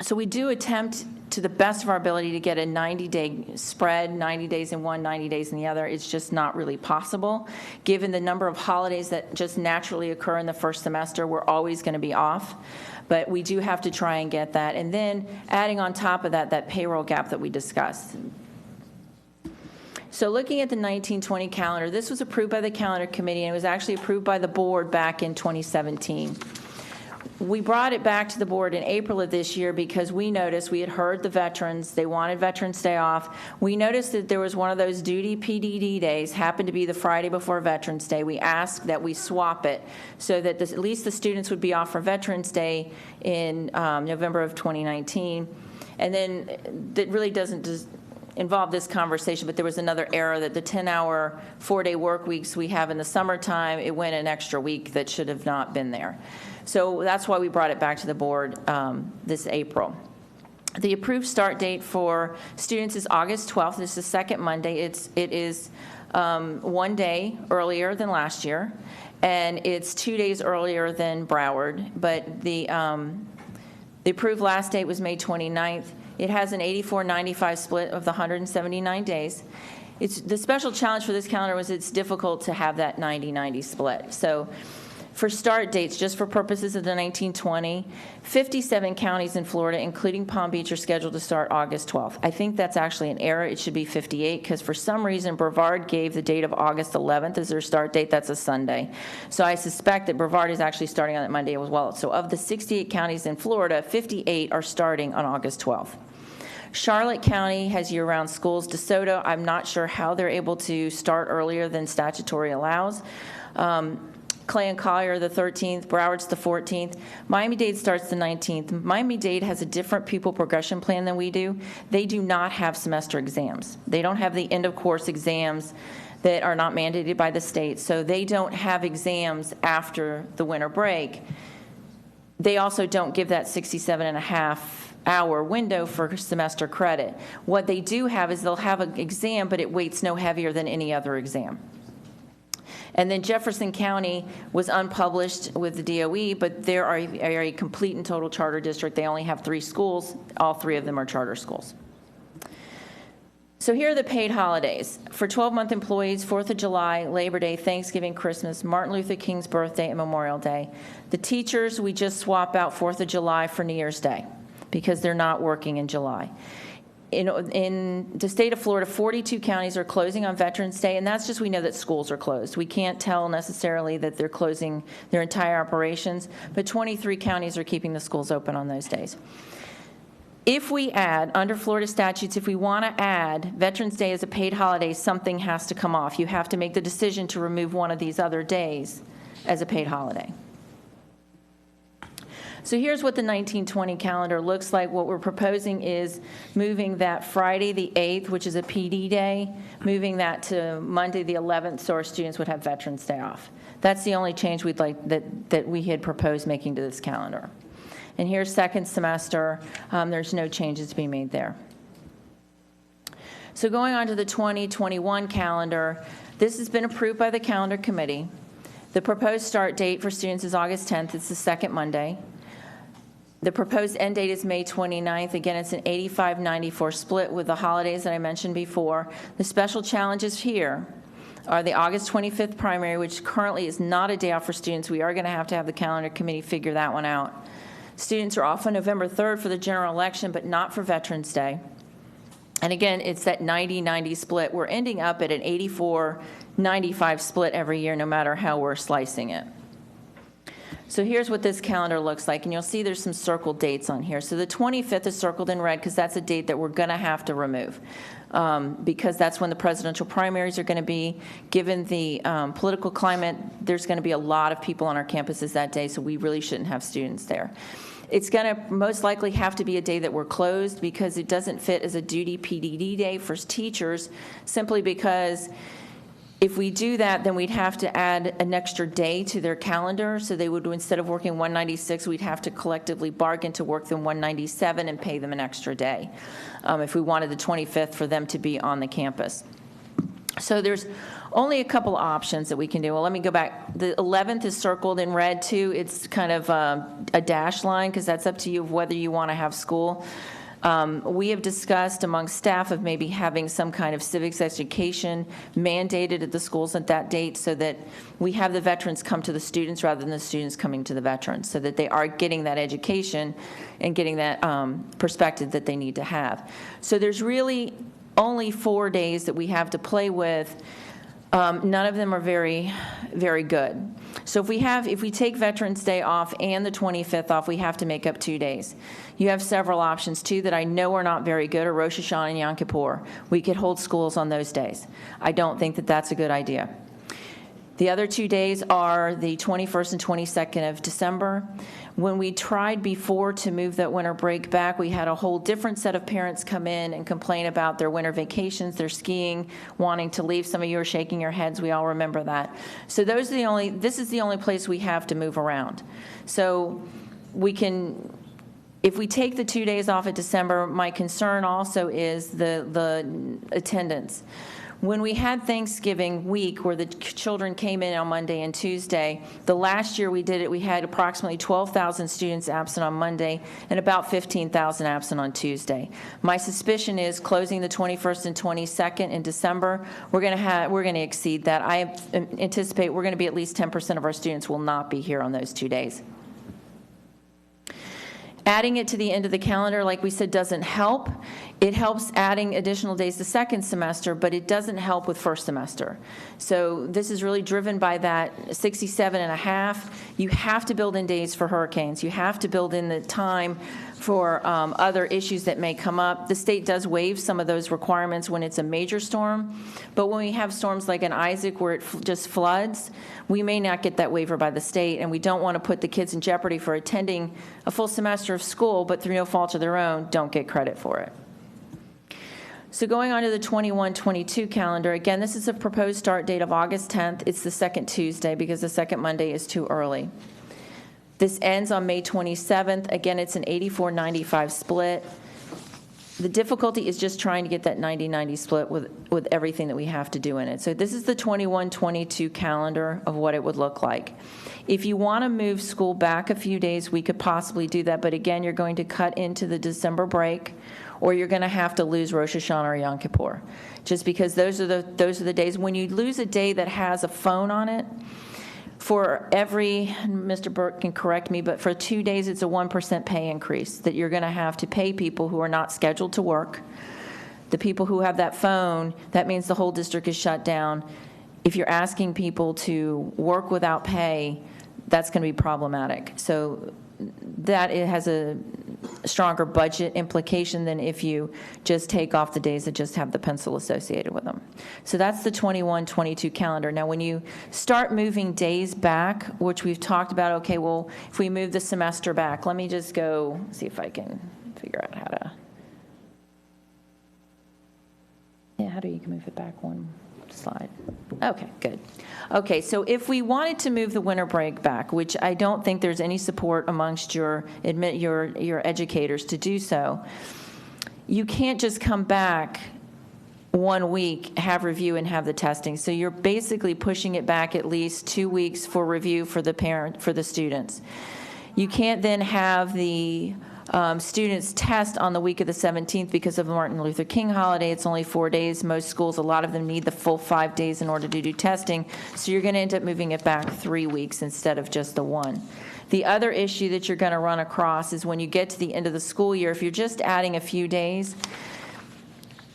So we do attempt to the best of our ability to get a 90-day spread, 90 days in one, 90 days in the other. It's just not really possible. Given the number of holidays that just naturally occur in the first semester, we're always going to be off. But we do have to try and get that. And then adding on top of that, that payroll gap that we discussed. So looking at the 1920 calendar, this was approved by the calendar committee, and it was actually approved by the board back in 2017. We brought it back to the board in April of this year because we noticed, we had heard the veterans, they wanted Veterans Day off. We noticed that there was one of those duty PDD days, happened to be the Friday before Veterans Day. We asked that we swap it so that at least the students would be off for Veterans Day in November of 2019. And then that really doesn't involve this conversation, but there was another error that the 10-hour, 4-day work weeks we have in the summertime, it went an extra week that should have not been there. So that's why we brought it back to the board this April. The approved start date for students is August 12th. This is the second Monday. It is 1 day earlier than last year, and it's 2 days earlier than Broward. But the approved last date was May 29th. It has an 84-95 split of the 179 days. The special challenge for this calendar was it's difficult to have that 90-90 split. So for start dates, just for purposes of the 1920, 57 counties in Florida, including Palm Beach, are scheduled to start August 12th. I think that's actually an error. It should be 58 because for some reason Brevard gave the date of August 11th as their start date. That's a Sunday. So I suspect that Brevard is actually starting on that Monday as well. So of the 68 counties in Florida, 58 are starting on August 12th. Charlotte County has year-round schools. DeSoto, I'm not sure how they're able to start earlier than statutory allows. Clay and Collier the 13th, Broward's the 14th. Miami-Dade starts the 19th. Miami-Dade has a different pupil progression plan than we do. They do not have semester exams. They don't have the end-of-course exams that are not mandated by the state, so they don't have exams after the winter break. They also don't give that 67.5-hour window for semester credit. What they do have is they'll have an exam, but it weights no heavier than any other exam. And then Jefferson County was unpublished with the DOE, but they are a complete and total charter district. They only have 3 schools. All 3 of them are charter schools. So here are the paid holidays. For 12-month employees, 4th of July, Labor Day, Thanksgiving, Christmas, Martin Luther King's birthday, and Memorial Day. The teachers, we just swap out 4th of July for New Year's Day because they're not working in July. In the state of Florida, 42 counties are closing on Veterans Day, and that's just we know that schools are closed. We can't tell necessarily that they're closing their entire operations, but 23 counties are keeping the schools open on those days. If we add, under Florida statutes, if we want to add Veterans Day as a paid holiday, something has to come off. You have to make the decision to remove one of these other days as a paid holiday. So here's what the 1920 calendar looks like. What we're proposing is moving that Friday the 8th, which is a PD day, moving that to Monday the 11th so our students would have Veterans Day off. That's the only change we'd like that we had proposed making to this calendar. And here's second semester. There's no changes to be made there. So going on to the 2021 calendar, this has been approved by the calendar committee. The proposed start date for students is August 10th. It's the second Monday. The proposed end date is May 29th. Again, it's an 85-94 split with the holidays that I mentioned before. The special challenges here are the August 25th primary, which currently is not a day off for students. We are going to have the calendar committee figure that one out. Students are off on November 3rd for the general election, but not for Veterans Day. And again, it's that 90-90 split. We're ending up at an 84-95 split every year, no matter how we're slicing it. So here's what this calendar looks like, and you'll see there's some circled dates on here. So the 25th is circled in red because that's a date that we're going to have to remove because that's when the presidential primaries are going to be. Given the political climate, there's going to be a lot of people on our campuses that day, so we really shouldn't have students there. It's going to most likely have to be a day that we're closed because it doesn't fit as a duty PDD day for teachers, simply because if we do that, then we'd have to add an extra day to their calendar. So they would, instead of working 196, we'd have to collectively bargain to work them 197 and pay them an extra day if we wanted the 25th for them to be on the campus. So there's only a couple options that we can do. Well, let me go back. The 11th is circled in red too. It's kind of a dash line because that's up to you of whether you want to have school. We have discussed among staff of maybe having some kind of civics education mandated at the schools at that date so that we have the veterans come to the students rather than the students coming to the veterans, so that they are getting that education and getting that perspective that they need to have. So there's really only 4 days that we have to play with. None of them are very, very good. So if we take Veterans Day off and the 25th off, we have to make up 2 days. You have several options, too, that I know are not very good, are Rosh Hashanah and Yom Kippur. We could hold schools on those days. I don't think that that's a good idea. The other 2 days are the 21st and 22nd of December. When we tried before to move that winter break back, we had a whole different set of parents come in and complain about their winter vacations, their skiing, wanting to leave. Some of you are shaking your heads. We all remember that. So this is the only place we have to move around. So we can, if we take the 2 days off of December, my concern also is the attendance. When we had Thanksgiving week where the children came in on Monday and Tuesday, the last year we did it, we had approximately 12,000 students absent on Monday and about 15,000 absent on Tuesday. My suspicion is closing the 21st and 22nd in December, we're going to exceed that. I anticipate we're going to be at least 10% of our students will not be here on those 2 days. Adding it to the end of the calendar, like we said, doesn't help. It helps adding additional days the second semester, but it doesn't help with first semester. So this is really driven by that 67 and a half. You have to build in days for hurricanes. You have to build in the time for other issues that may come up. The state does waive some of those requirements when it's a major storm, but when we have storms like an Isaac where it just floods, we may not get that waiver by the state, and we don't want to put the kids in jeopardy for attending a full semester of school, but through no fault of their own, don't get credit for it. So going on to the 21-22 calendar, again, this is a proposed start date of August 10th. It's the second Tuesday because the second Monday is too early. This ends on May 27th. Again, it's an 84-95 split. The difficulty is just trying to get that 90-90 split with everything that we have to do in it. So this is the 21-22 calendar of what it would look like. If you want to move school back a few days, we could possibly do that. But again, you're going to cut into the December break, or you're going to have to lose Rosh Hashanah or Yom Kippur, just because those are the days. When you lose a day that has a phone on it, for every, Mr. Burke can correct me, but for 2 days it's a 1% pay increase that you're going to have to pay people who are not scheduled to work. The people who have that phone, that means the whole district is shut down. If you're asking people to work without pay, that's going to be problematic. So that it has a stronger budget implication than if you just take off the days that just have the pencil associated with them. So that's the 21-22 calendar. Now, when you start moving days back, which we've talked about, okay, well, if we move the semester back, let me just go see if I can figure out how to. Yeah, how do you move it back one slide? Okay, good. Okay, so if we wanted to move the winter break back, which I don't think there's any support amongst your educators to do so, you can't just come back 1 week, have review, and have the testing. So you're basically pushing it back at least 2 weeks for review for the students. You can't then have the students test on the week of the 17th because of the Martin Luther King holiday. It's only 4 days. Most schools, a lot of them need the full 5 days in order to do testing. So you're going to end up moving it back 3 weeks instead of just the 1. The other issue that you're going to run across is when you get to the end of the school year, if you're just adding a few days,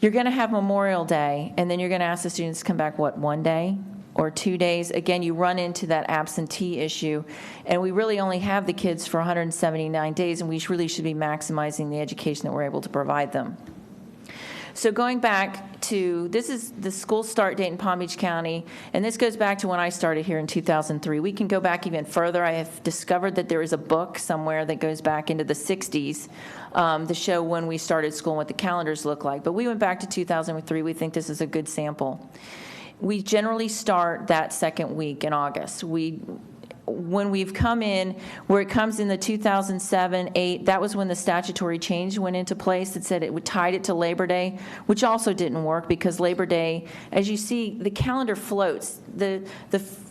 you're going to have Memorial Day, and then you're going to ask the students to come back, 1 day or 2 days? Again, you run into that absentee issue, and we really only have the kids for 179 days, and we really should be maximizing the education that we're able to provide them. So going back to, this is the school start date in Palm Beach County, and this goes back to when I started here in 2003. We can go back even further. I have discovered that there is a book somewhere that goes back into the 60s to show when we started school and what the calendars look like. But we went back to 2003. We think this is a good sample. We generally start that second week in August. When we've come in, where it comes in the 2007-8, that was when the statutory change went into place that said it tied it to Labor Day, which also didn't work because Labor Day, as you see, the calendar floats. The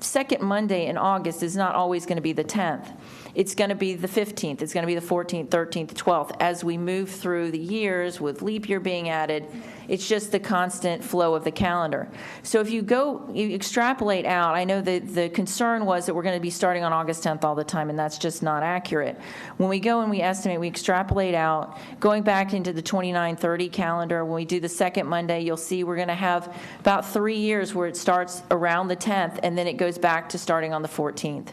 second Monday in August is not always going to be the 10th. It's going to be the 15th. It's going to be the 14th, 13th, 12th. As we move through the years with leap year being added, it's just the constant flow of the calendar. So if you extrapolate out, I know that the concern was that we're going to be starting on August 10th all the time, and that's just not accurate. When we go and we estimate, we extrapolate out, going back into the 29-30 calendar, when we do the second Monday, you'll see we're going to have about 3 years where it starts around the 10th, and then it goes back to starting on the 14th.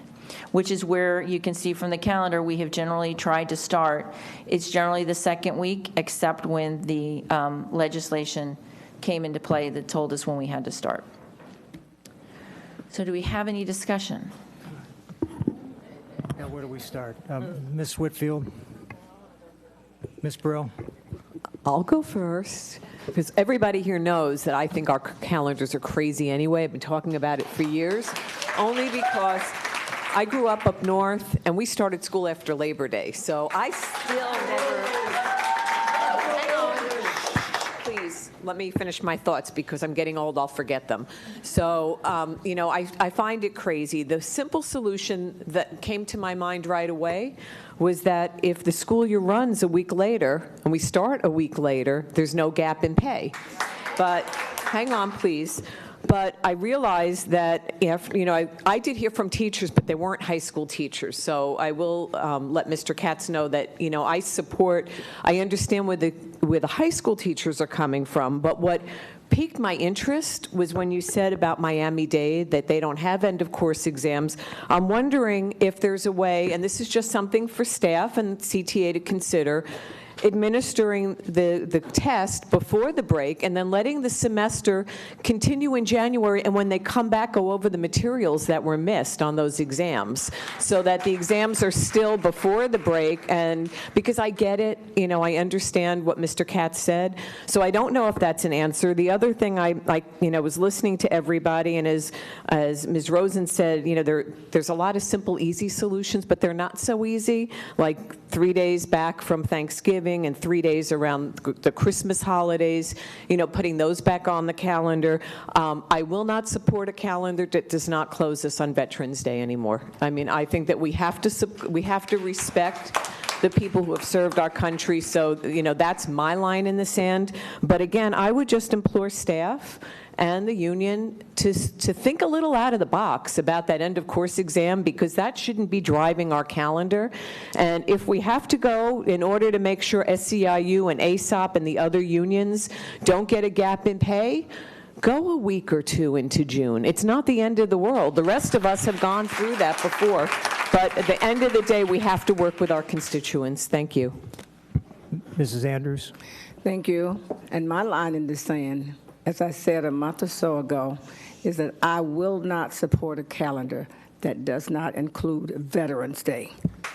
Which is where you can see from the calendar we have generally tried to start. It's generally the second week, except when the legislation came into play that told us when we had to start. So do we have any discussion? Now, where do we start? Ms. Whitfield? Ms. Brill? I'll go first, because everybody here knows that I think our calendars are crazy anyway. I've been talking about it for years, only because I grew up north, and we started school after Labor Day, so I still never... Hang on. Please, let me finish my thoughts, because I'm getting old, I'll forget them. So, I find it crazy. The simple solution that came to my mind right away was that if the school year runs a week later, and we start a week later, there's no gap in pay. But, hang on, please. But I realized that, I did hear from teachers, but they weren't high school teachers. So I will let Mr. Katz know that, I understand where the high school teachers are coming from. But what piqued my interest was when you said about Miami-Dade that they don't have end-of-course exams. I'm wondering if there's a way, and this is just something for staff and CTA to consider, administering the test before the break and then letting the semester continue in January, and when they come back, go over the materials that were missed on those exams so that the exams are still before the break. And because I get it, I understand what Mr. Katz said, so I don't know if that's an answer. The other thing I was listening to everybody, and as Ms. Rosen said, there's a lot of simple, easy solutions, but they're not so easy, like 3 days back from Thanksgiving and 3 days around the Christmas holidays, putting those back on the calendar. I will not support a calendar that does not close us on Veterans Day anymore. I think that we have to respect the people who have served our country. So, that's my line in the sand. But again, I would just implore staff and the union to think a little out of the box about that end-of-course exam, because that shouldn't be driving our calendar. And if we have to go in order to make sure SEIU and ASOP and the other unions don't get a gap in pay, go a week or two into June. It's not the end of the world. The rest of us have gone through that before. But at the end of the day, we have to work with our constituents. Thank you. Mrs. Andrews? Thank you. And my line in the sand, as I said a month or so ago, is that I will not support a calendar that does not include Veterans Day.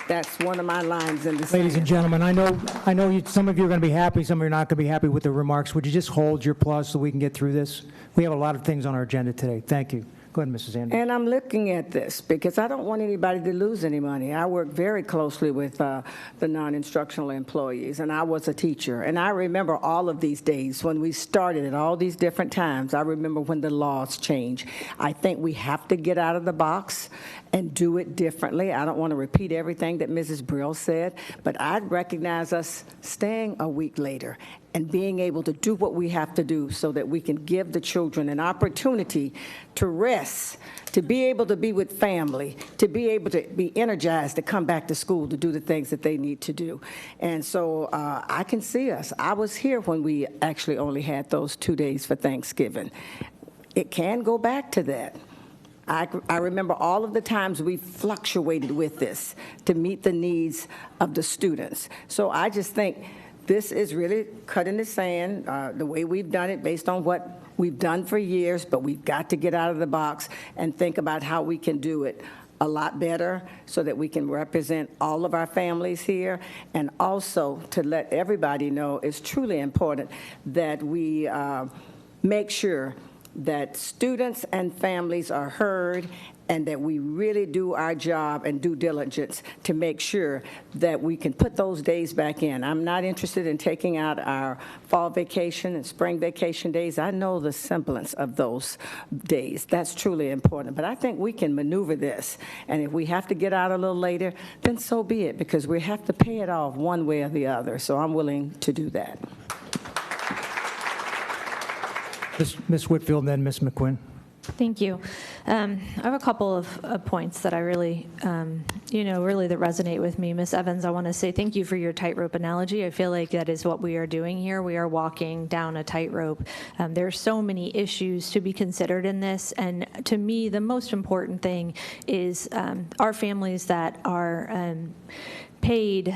That's one of my lines in the sand. Ladies and gentlemen, I know some of you are going to be happy, some of you are not going to be happy with the remarks. Would you just hold your applause so we can get through this? We have a lot of things on our agenda today. Thank you. Go ahead, Mrs. Andrews. And I'm looking at this because I don't want anybody to lose any money. I work very closely with the non-instructional employees, and I was a teacher. And I remember all of these days when we started at all these different times. I remember when the laws changed. I think we have to get out of the box and do it differently. I don't want to repeat everything that Mrs. Brill said, but I'd recognize us staying a week later and being able to do what we have to do so that we can give the children an opportunity to rest, to be able to be with family, to be able to be energized to come back to school to do the things that they need to do. And so I can see us. I was here when we actually only had those 2 days for Thanksgiving. It can go back to that. I remember all of the times we fluctuated with this to meet the needs of the students. So I just think this is really cut in the sand, the way we've done it based on what we've done for years, but we've got to get out of the box and think about how we can do it a lot better so that we can represent all of our families here, and also to let everybody know it's truly important that we make sure that students and families are heard and that we really do our job and due diligence to make sure that we can put those days back in. I'm not interested in taking out our fall vacation and spring vacation days. I know the semblance of those days. That's truly important. But I think we can maneuver this. And if we have to get out a little later, then so be it, because we have to pay it off one way or the other. So I'm willing to do that. Ms. Whitfield, and then Ms. McQuinn. Thank you. I have a couple of points that I really, really that resonate with me. Ms. Evans, I want to say thank you for your tightrope analogy. I feel like that is what we are doing here. We are walking down a tightrope. There are so many issues to be considered in this, and to me, the most important thing is our families that are paid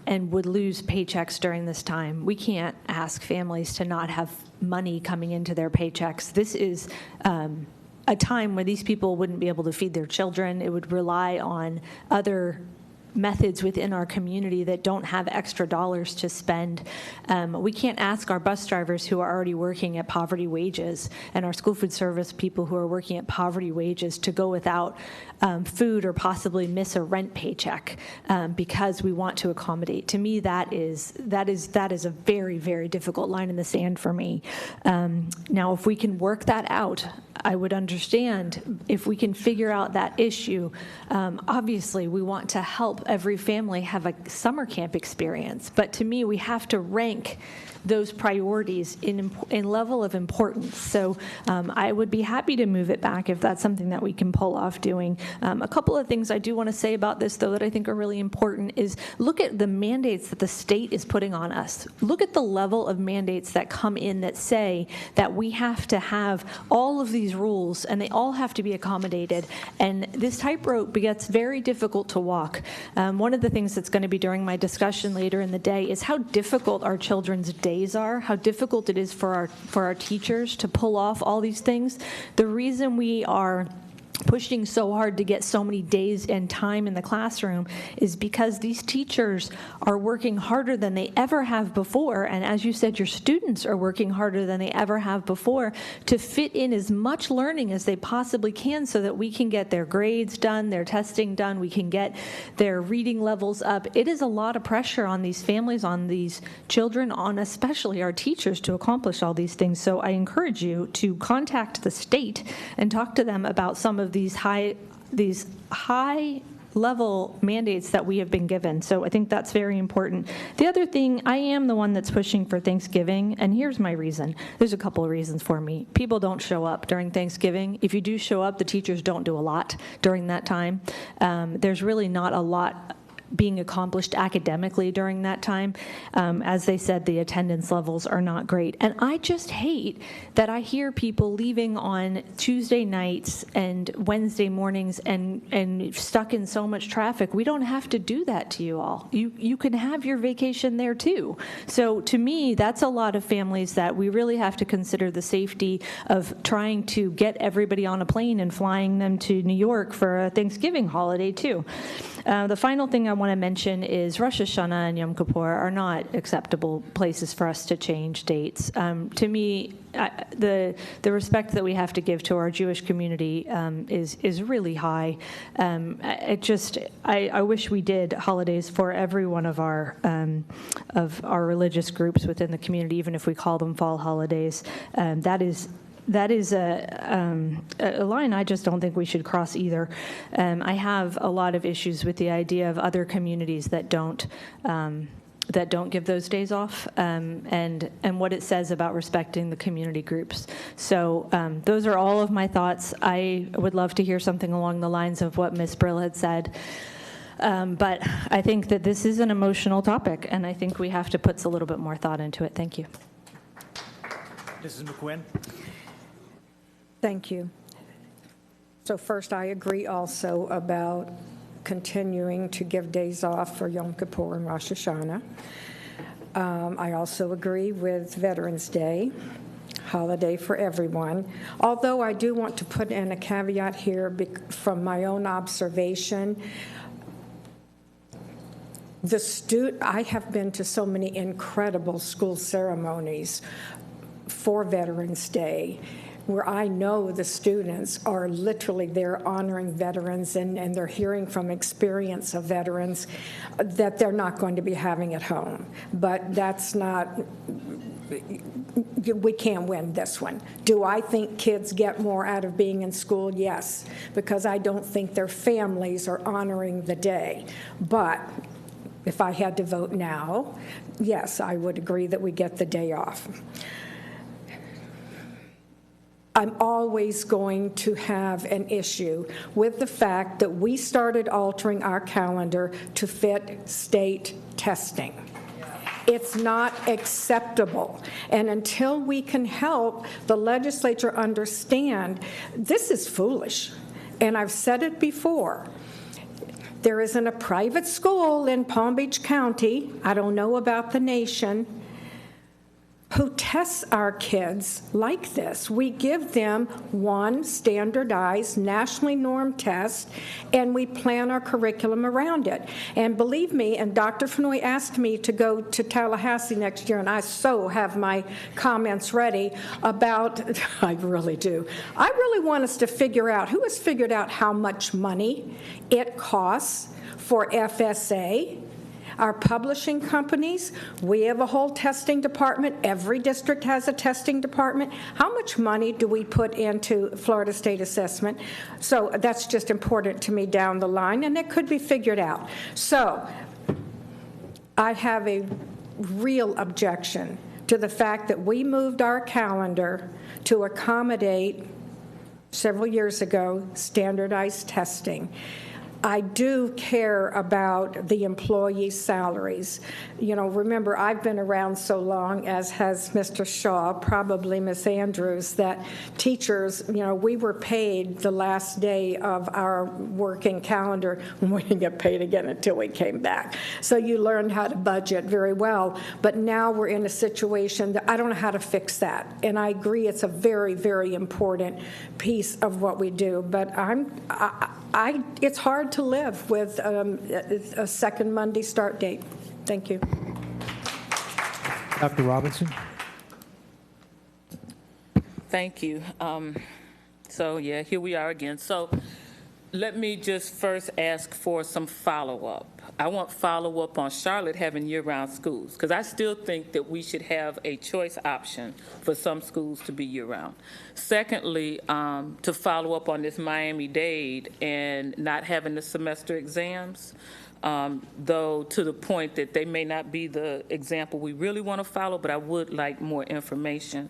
and would lose paychecks during this time. We can't ask families to not have money coming into their paychecks. This is a time where these people wouldn't be able to feed their children. It would rely on other methods within our community that don't have extra dollars to spend. We can't ask our bus drivers who are already working at poverty wages and our school food service people who are working at poverty wages to go without food or possibly miss a rent paycheck because we want to accommodate. To me, that is a very, very difficult line in the sand for me. Now, if we can work that out, I would understand. If we can figure out that issue, obviously we want to help every family have a summer camp experience. But to me, we have to rank those priorities in level of importance. So I would be happy to move it back if that's something that we can pull off doing. A couple of things I do want to say about this, though, that I think are really important is look at the mandates that the state is putting on us. Look at the level of mandates that come in that say that we have to have all of these rules and they all have to be accommodated. And this tightrope gets very difficult to walk. One of the things that's going to be during my discussion later in the day is how difficult our children's days are, how difficult it is for our teachers to pull off all these things. The reason we are pushing so hard to get so many days and time in the classroom is because these teachers are working harder than they ever have before, and as you said, your students are working harder than they ever have before to fit in as much learning as they possibly can so that we can get their grades done, their testing done, we can get their reading levels up. It is a lot of pressure on these families, on these children, on especially our teachers to accomplish all these things. So I encourage you to contact the state and talk to them about some of these high level mandates that we have been given. So I think that's very important. The other thing, I am the one that's pushing for Thanksgiving, and here's my reason. There's a couple of reasons for me. People don't show up during Thanksgiving. If you do show up, the teachers don't do a lot during that time. There's really not a lot being accomplished academically during that time. As they said, the attendance levels are not great. And I just hate that I hear people leaving on Tuesday nights and Wednesday mornings and stuck in so much traffic. We don't have to do that to you all. You can have your vacation there too. So to me, that's a lot of families that we really have to consider the safety of trying to get everybody on a plane and flying them to New York for a Thanksgiving holiday too. The final thing I want to mention is Rosh Hashanah and Yom Kippur are not acceptable places for us to change dates. To me, the respect that we have to give to our Jewish community is really high. I wish we did holidays for every one of our that is a line I just don't think we should cross either. I have a lot of issues with the idea of other communities that don't give those days off, and what it says about respecting the community groups. So those are all of my thoughts. I would love to hear something along the lines of what Ms. Brill had said. But I think that this is an emotional topic, and I think we have to put a little bit more thought into it. Thank you. Mrs. McQuinn? Thank you. So first, I agree also about continuing to give days off for Yom Kippur and Rosh Hashanah. I also agree with Veterans Day, holiday for everyone. Although I do want to put in a caveat here from my own observation. I have been to so many incredible school ceremonies for Veterans Day, where I know the students are literally there honoring veterans, and they're hearing from experience of veterans that they're not going to be having at home. But that's not, we can't win this one. Do I think kids get more out of being in school? Yes, because I don't think their families are honoring the day. But if I had to vote now, yes, I would agree that we get the day off. I'm always going to have an issue with the fact that we started altering our calendar to fit state testing. It's not acceptable. And until we can help the legislature understand, this is foolish. And I've said it before. There isn't a private school in Palm Beach County, I don't know about the nation, who tests our kids like this. We give them one standardized, nationally normed test, and we plan our curriculum around it. And believe me, and Dr. Fenoy asked me to go to Tallahassee next year, and I so have my comments ready about, I really do. I really want us to figure out, who has figured out how much money it costs for FSA, our publishing companies? We have a whole testing department. Every district has a testing department. How much money do we put into Florida State Assessment? So that's just important to me down the line, and it could be figured out. So I have a real objection to the fact that we moved our calendar to accommodate, several years ago, standardized testing. I do care about the employee salaries. You know, remember, I've been around so long, as has Mr. Shaw, probably Ms. Andrews, that teachers, you know, we were paid the last day of our working calendar, and we didn't get paid again until we came back. So you learned how to budget very well. But now we're in a situation that I don't know how to fix that. And I agree it's a very, very important piece of what we do. But it's hard to live with a second Monday start date. Thank you. Dr. Robinson? Thank you. So, yeah, here we are again. So let me just first ask for some follow-up. I want follow-up on Charlotte having year-round schools, because I still think that we should have a choice option for some schools to be year-round. Secondly, to follow up on this Miami-Dade and not having the semester exams, though to the point that they may not be the example we really want to follow, but I would like more information.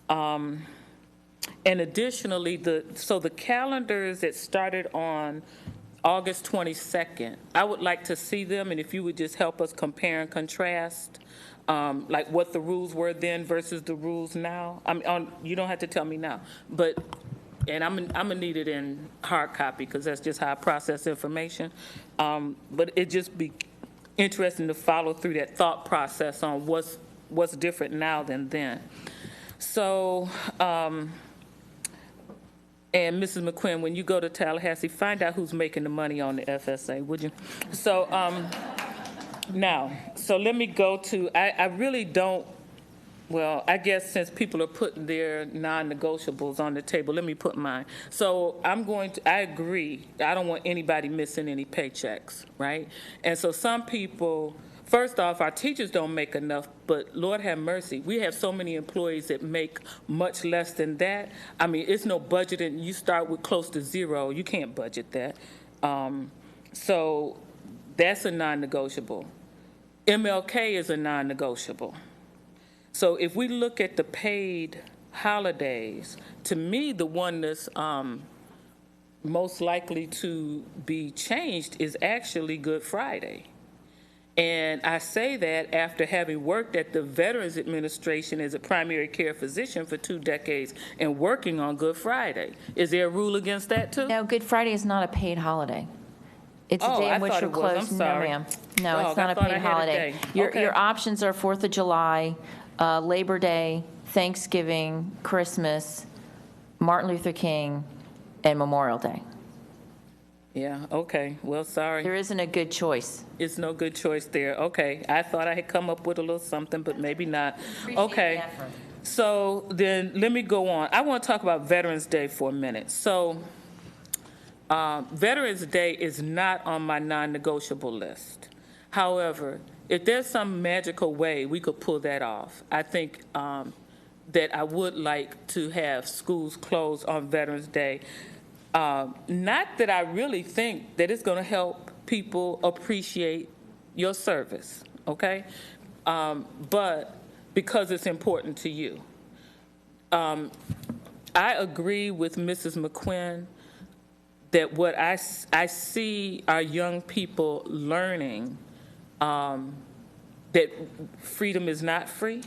And additionally, the calendars that started on August 22nd, I would like to see them, and if you would just help us compare and contrast, like what the rules were then versus the rules now. You don't have to tell me now, but, and I'm gonna need it in hard copy, because that's just how I process information. But it just be interesting to follow through that thought process on what's different now than then. So, and Mrs. McQuinn, when you go to Tallahassee, find out who's making the money on the FSA, would you? So now, so let me go to, I really don't, well, I guess since people are putting their non-negotiables on the table, let me put mine. So I agree, I don't want anybody missing any paychecks, right? And so some people First off, our teachers don't make enough, but Lord have mercy, we have so many employees that make much less than that. I mean, it's no budgeting. You start with close to zero. You can't budget that. So that's a non-negotiable. MLK is a non-negotiable. So if we look at the paid holidays, to me, the one that's most likely to be changed is actually Good Friday. And I say that after having worked at the Veterans Administration as a primary care physician for 2 decades and working on Good Friday. Is there a rule against that too? No, Good Friday is not a paid holiday. It's a day in which you're closed. No, ma'am. No, it's not a paid holiday. Your options are 4th of July, Labor Day, Thanksgiving, Christmas, Martin Luther King, and Memorial Day. Yeah, okay. Well, sorry. There isn't a good choice. It's no good choice there. Okay. I thought I had come up with a little something, but maybe not. Okay. So then let me go on. I want to talk about Veterans Day for a minute. So Veterans Day is not on my non-negotiable list. However, if there's some magical way we could pull that off, I think that I would like to have schools closed on Veterans Day. Not that I really think that it's going to help people appreciate your service, okay? But because it's important to you. I agree with Mrs. McQuinn that what I see our young people learning, that freedom is not free,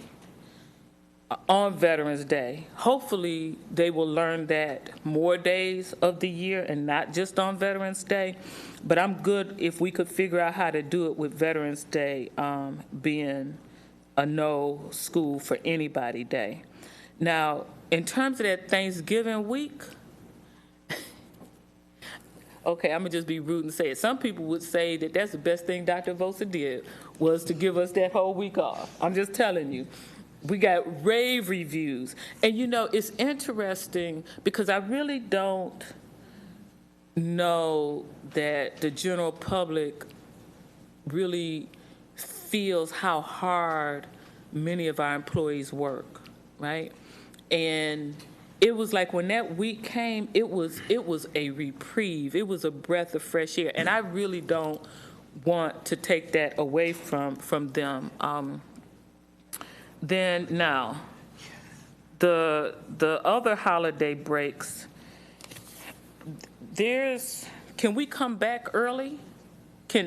on Veterans Day. Hopefully they will learn that more days of the year and not just on Veterans Day. But I'm good if we could figure out how to do it with Veterans Day being a no school for anybody day. Now, in terms of that Thanksgiving week, okay, I'm going to just be rude and say it. Some people would say that that's the best thing Dr. Vosa did, was to give us that whole week off. I'm just telling you. We got rave reviews. And, you know, it's interesting because I really don't know that the general public really feels how hard many of our employees work, right? And it was like when that week came, it was a reprieve. It was a breath of fresh air. And I really don't want to take that away from them. Then now, the other holiday breaks, can we come back early?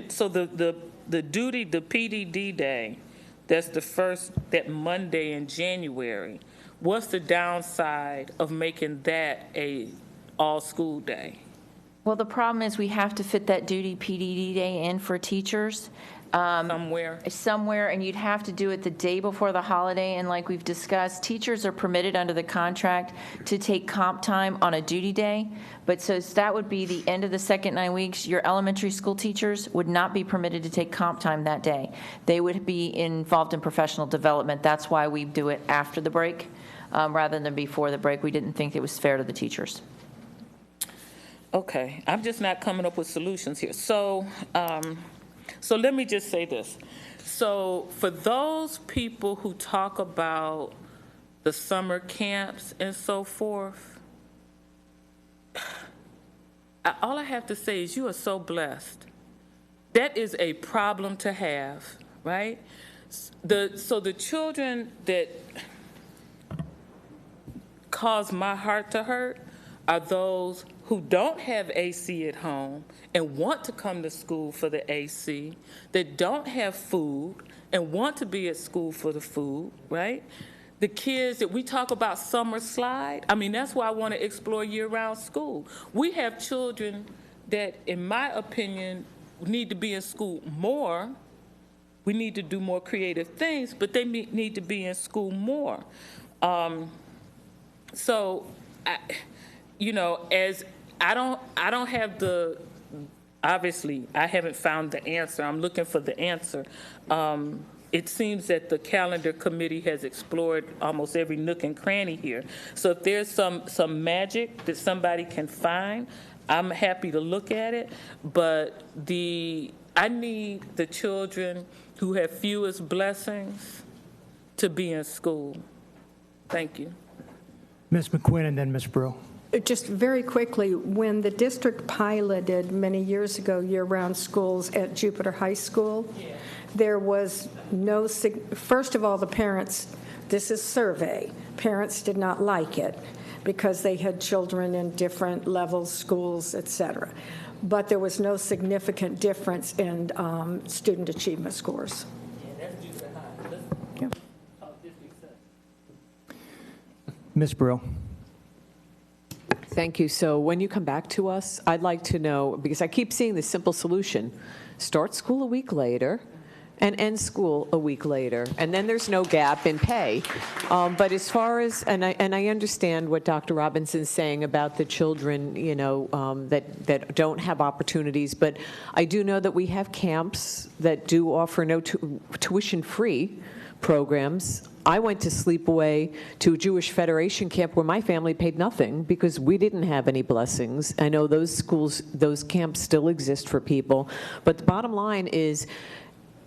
So the PDD day, that's that Monday in January, what's the downside of making that a all-school day? Well, the problem is we have to fit that duty PDD day in for teachers. Somewhere, and you'd have to do it the day before the holiday. And like we've discussed, teachers are permitted under the contract to take comp time on a duty day. But so that would be the end of the second 9 weeks. Your elementary school teachers would not be permitted to take comp time that day. They would be involved in professional development. That's why we do it after the break rather than before the break. We didn't think it was fair to the teachers. Okay, I'm just not coming up with solutions here. So let me just say this. So for those people who talk about the summer camps and so forth, all I have to say is you are so blessed. That is a problem to have, right? So the children that cause my heart to hurt are those who don't have AC at home and want to come to school for the AC, that don't have food and want to be at school for the food, right? The kids that we talk about summer slide, I mean, that's why I want to explore year-round school. We have children that, in my opinion, need to be in school more. We need to do more creative things, but they need to be in school more. As I don't have obviously, I haven't found the answer. I'm looking for the answer. It seems that the calendar committee has explored almost every nook and cranny here. So if there's some magic that somebody can find, I'm happy to look at it. But I need the children who have fewest blessings to be in school. Thank you. Ms. McQuinn and then Ms. Brew. Just very quickly, when the district piloted many years ago year-round schools at Jupiter High School, there was no, first of all, the parents, this is survey, parents did not like it because they had children in different levels, schools, et cetera. But there was no significant difference in student achievement scores. Yeah. Ms. Brew. Thank you. So when you come back to us, I'd like to know, because I keep seeing the simple solution, start school a week later and end school a week later, and then there's no gap in pay. But as far as, and I understand what Dr. Robinson's saying about the children, you know, that don't have opportunities, but I do know that we have camps that do offer no tuition-free programs. I went to sleepaway to a Jewish Federation camp where my family paid nothing because we didn't have any blessings. I know those schools, those camps still exist for people. But the bottom line is,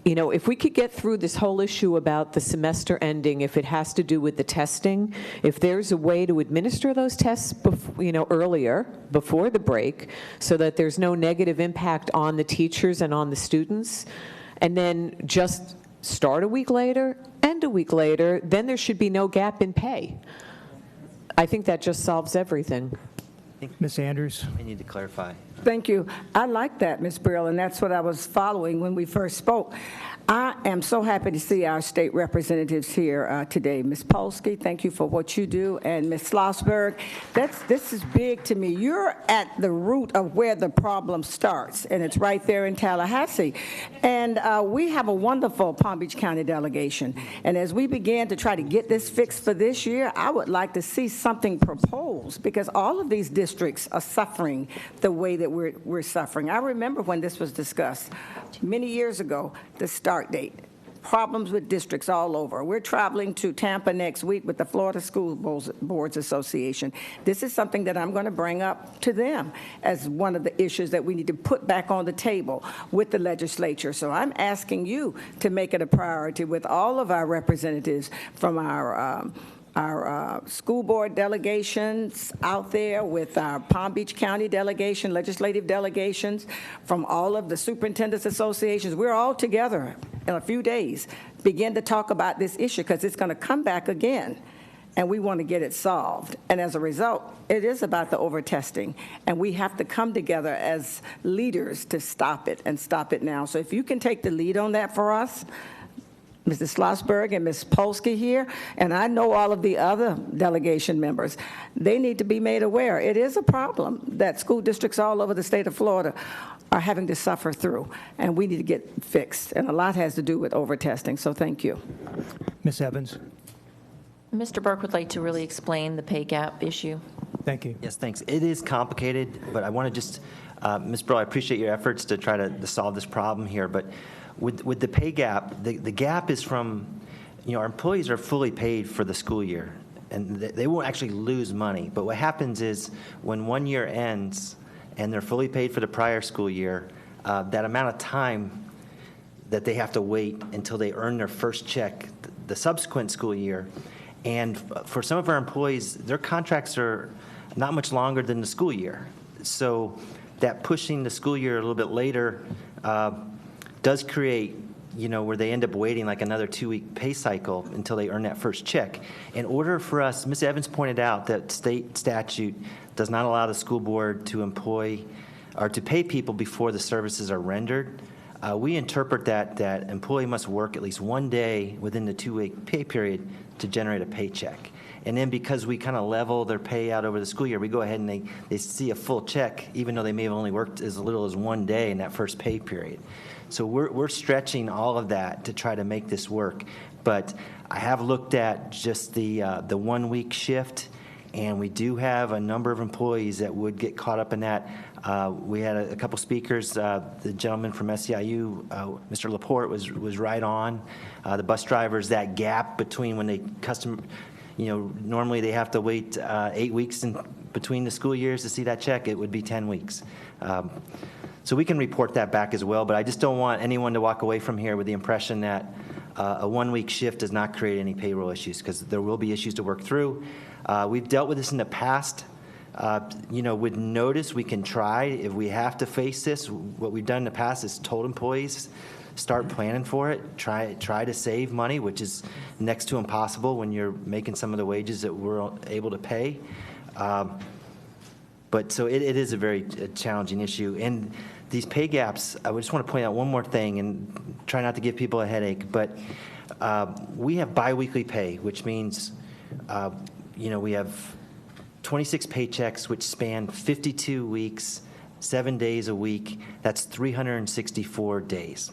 you know, if we could get through this whole issue about the semester ending, if it has to do with the testing, if there's a way to administer those tests, you know, earlier, before the break, so that there's no negative impact on the teachers and on the students, and then just start a week later, end a week later, then there should be no gap in pay. I think that just solves everything. Ms. Andrews. I need to clarify. Thank you. I like that, Ms. Brill, and that's what I was following when we first spoke. I am so happy to see our state representatives here today. Ms. Polsky, thank you for what you do, and Ms. Schlossberg, this is big to me. You're at the root of where the problem starts, and it's right there in Tallahassee. And we have a wonderful Palm Beach County delegation, and as we began to try to get this fixed for this year, I would like to see something proposed, because all of these districts are suffering the way that we're suffering. I remember when this was discussed many years ago, the start date. Problems with districts all over. We're traveling to Tampa next week with the Florida School Boards Association. This is something that I'm going to bring up to them as one of the issues that we need to put back on the table with the legislature. So I'm asking you to make it a priority with all of our representatives from our school board delegations out there, with our Palm Beach County delegation, legislative delegations, from all of the superintendents associations. We're all together in a few days, begin to talk about this issue, because it's going to come back again, and we want to get it solved. And as a result, it is about the over-testing, and we have to come together as leaders to stop it, and stop it now. So if you can take the lead on that for us, Mrs. Schlossberg and Ms. Polsky here, and I know all of the other delegation members, they need to be made aware. It is a problem that school districts all over the state of Florida are having to suffer through, and we need to get fixed, and a lot has to do with over-testing, so thank you. Ms. Evans. Mr. Burke would like to really explain the pay gap issue. Thank you. Yes, thanks. It is complicated, but I want to just, Ms. Brill, I appreciate your efforts to try to solve this problem here, but with the pay gap, the gap is from, you know, our employees are fully paid for the school year, and they won't actually lose money. But what happens is when 1 year ends and they're fully paid for the prior school year, that amount of time that they have to wait until they earn their first check the subsequent school year. And for some of our employees, their contracts are not much longer than the school year. So that pushing the school year a little bit later does create, you know, where they end up waiting like another 2-week pay cycle until they earn that first check. In order for us, Ms. Evans pointed out that state statute does not allow the school board to employ or to pay people before the services are rendered. We interpret that employee must work at least 1 day within the 2-week pay period to generate a paycheck. And then because we kind of level their pay out over the school year, we go ahead and they see a full check, even though they may have only worked as little as 1 day in that first pay period. So we're stretching all of that to try to make this work. But I have looked at just the 1 week shift, and we do have a number of employees that would get caught up in that. We had a couple speakers. The gentleman from SEIU, Mr. Laporte, was right on. The bus drivers, that gap between when they normally they have to wait 8 weeks in between the school years to see that check. It would be 10 weeks. So we can report that back as well, but I just don't want anyone to walk away from here with the impression that a one-week shift does not create any payroll issues, because there will be issues to work through. We've dealt with this in the past. With notice, we can try. If we have to face this, what we've done in the past is told employees, start planning for it. Try to save money, which is next to impossible when you're making some of the wages that we're able to pay. But so it is a very challenging issue. And these pay gaps, I just want to point out one more thing, and try not to give people a headache, but we have biweekly pay, which means, we have 26 paychecks, which span 52 weeks, 7 days a week. That's 364 days.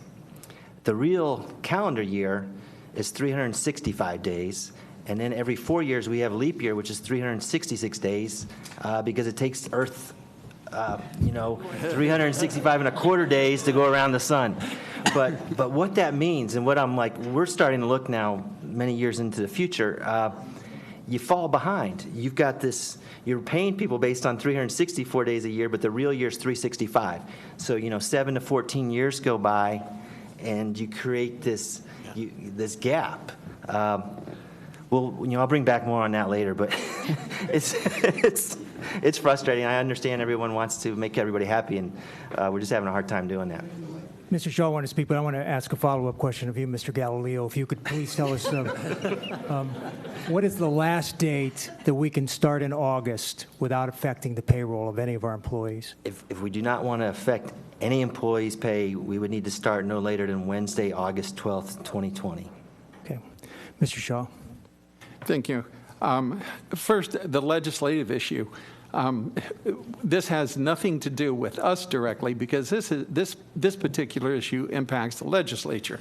The real calendar year is 365 days. And then every 4 years, we have leap year, which is 366 days, because it takes Earth, 365 and a quarter days to go around the sun. But what that means, and what I'm like, we're starting to look now, many years into the future, you fall behind. You've got this, you're paying people based on 364 days a year, but the real year is 365. So, 7 to 14 years go by, and you create this gap. I'll bring back more on that later, but it's frustrating. I understand everyone wants to make everybody happy, and we're just having a hard time doing that. Mr. Shaw, I want to speak, but I want to ask a follow-up question of you, Mr. Galileo. If you could please tell us, what is the last date that we can start in August without affecting the payroll of any of our employees? If we do not want to affect any employee's pay, we would need to start no later than Wednesday, August 12th, 2020. Okay. Mr. Shaw. Thank you. First, the legislative issue. This has nothing to do with us directly, because this particular issue impacts the legislature.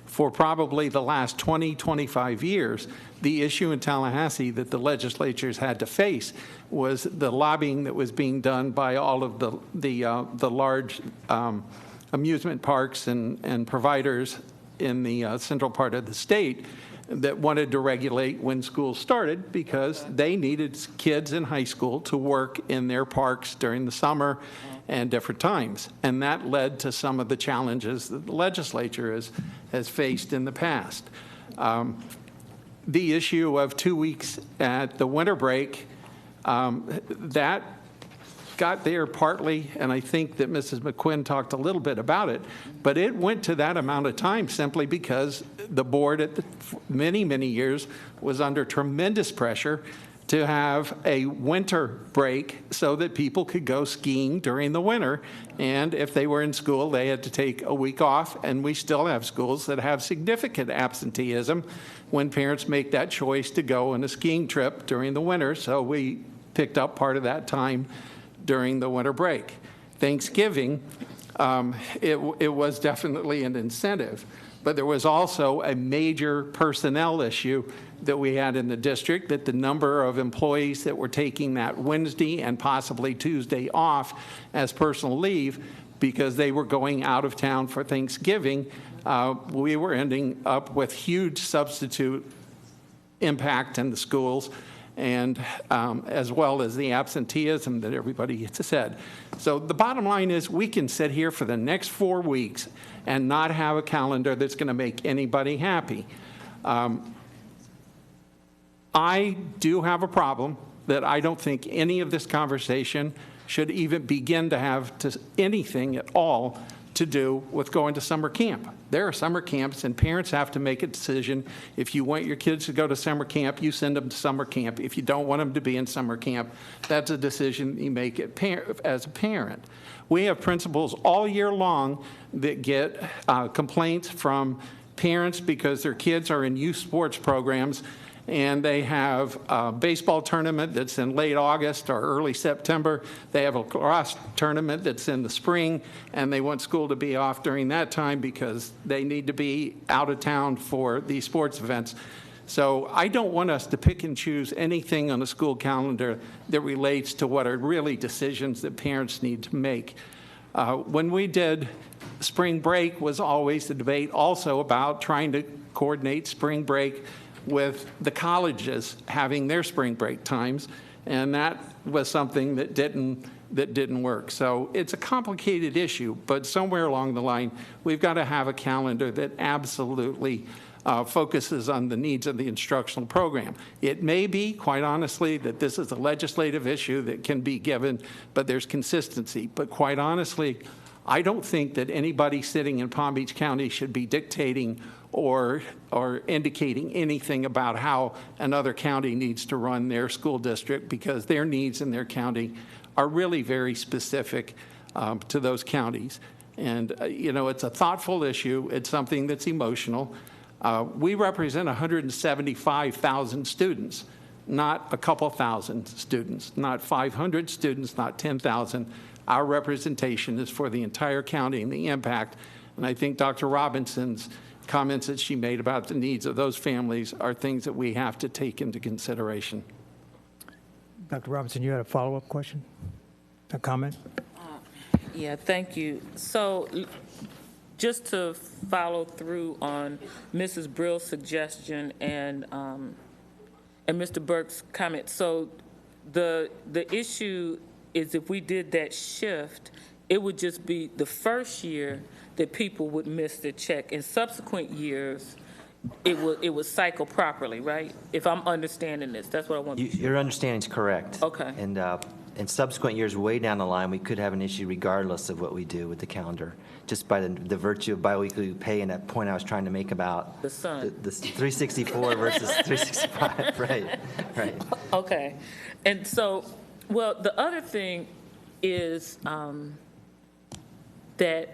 For probably the last 20, 25 years, the issue in Tallahassee that the legislatures had to face was the lobbying that was being done by all of the large amusement parks and providers in the central part of the state that wanted to regulate when school started, because they needed kids in high school to work in their parks during the summer and different times. And that led to some of the challenges that the legislature has faced in the past. The issue of 2 weeks at the winter break, that got there partly, and I think that Mrs. McQuinn talked a little bit about it, but it went to that amount of time simply because the board at many, many years was under tremendous pressure to have a winter break so that people could go skiing during the winter. And if they were in school, they had to take a week off, and we still have schools that have significant absenteeism when parents make that choice to go on a skiing trip during the winter. So we picked up part of that time during the winter break. Thanksgiving, it was definitely an incentive, but there was also a major personnel issue that we had in the district, that the number of employees that were taking that Wednesday and possibly Tuesday off as personal leave because they were going out of town for Thanksgiving, we were ending up with huge substitute impact in the schools, and as well as the absenteeism that everybody said. So the bottom line is we can sit here for the next 4 weeks and not have a calendar that's going to make anybody happy. I do have a problem that I don't think any of this conversation should even begin to have anything at all to do with going to summer camp. There are summer camps, and parents have to make a decision. If you want your kids to go to summer camp, you send them to summer camp. If you don't want them to be in summer camp, that's a decision you make as a parent. We have principals all year long that get complaints from parents because their kids are in youth sports programs, and they have a baseball tournament that's in late August or early September. They have a lacrosse tournament that's in the spring, and they want school to be off during that time because they need to be out of town for these sports events. So I don't want us to pick and choose anything on the school calendar that relates to what are really decisions that parents need to make. When we did spring break, was always the debate also about trying to coordinate spring break with the colleges having their spring break times, and that was something that didn't that didn't work. So it's a complicated issue, but somewhere along the line, we've got to have a calendar that absolutely focuses on the needs of the instructional program. It may be, quite honestly, that this is a legislative issue that can be given, but there's consistency. But quite honestly, I don't think that anybody sitting in Palm Beach County should be dictating or indicating anything about how another county needs to run their school district, because their needs in their county are really very specific to those counties. And, it's a thoughtful issue. It's something that's emotional. We represent 175,000 students, not a couple thousand students, not 500 students, not 10,000. Our representation is for the entire county and the impact. And I think Dr. Robinson's comments that she made about the needs of those families are things that we have to take into consideration. Dr. Robinson, you had a follow-up question, a comment? Yeah, thank you. So just to follow through on Mrs. Brill's suggestion and Mr. Burke's comment. So the issue is, if we did that shift, it would just be the first year that people would miss the check. In subsequent years, it would cycle properly, right? If I'm understanding this, that's what I want to be sure. Your understanding's correct. Okay. And in subsequent years, way down the line, we could have an issue regardless of what we do with the calendar, just by the virtue of biweekly pay and that point I was trying to make about the sun, the 364 versus 365. Right. Okay. And so, well, the other thing is that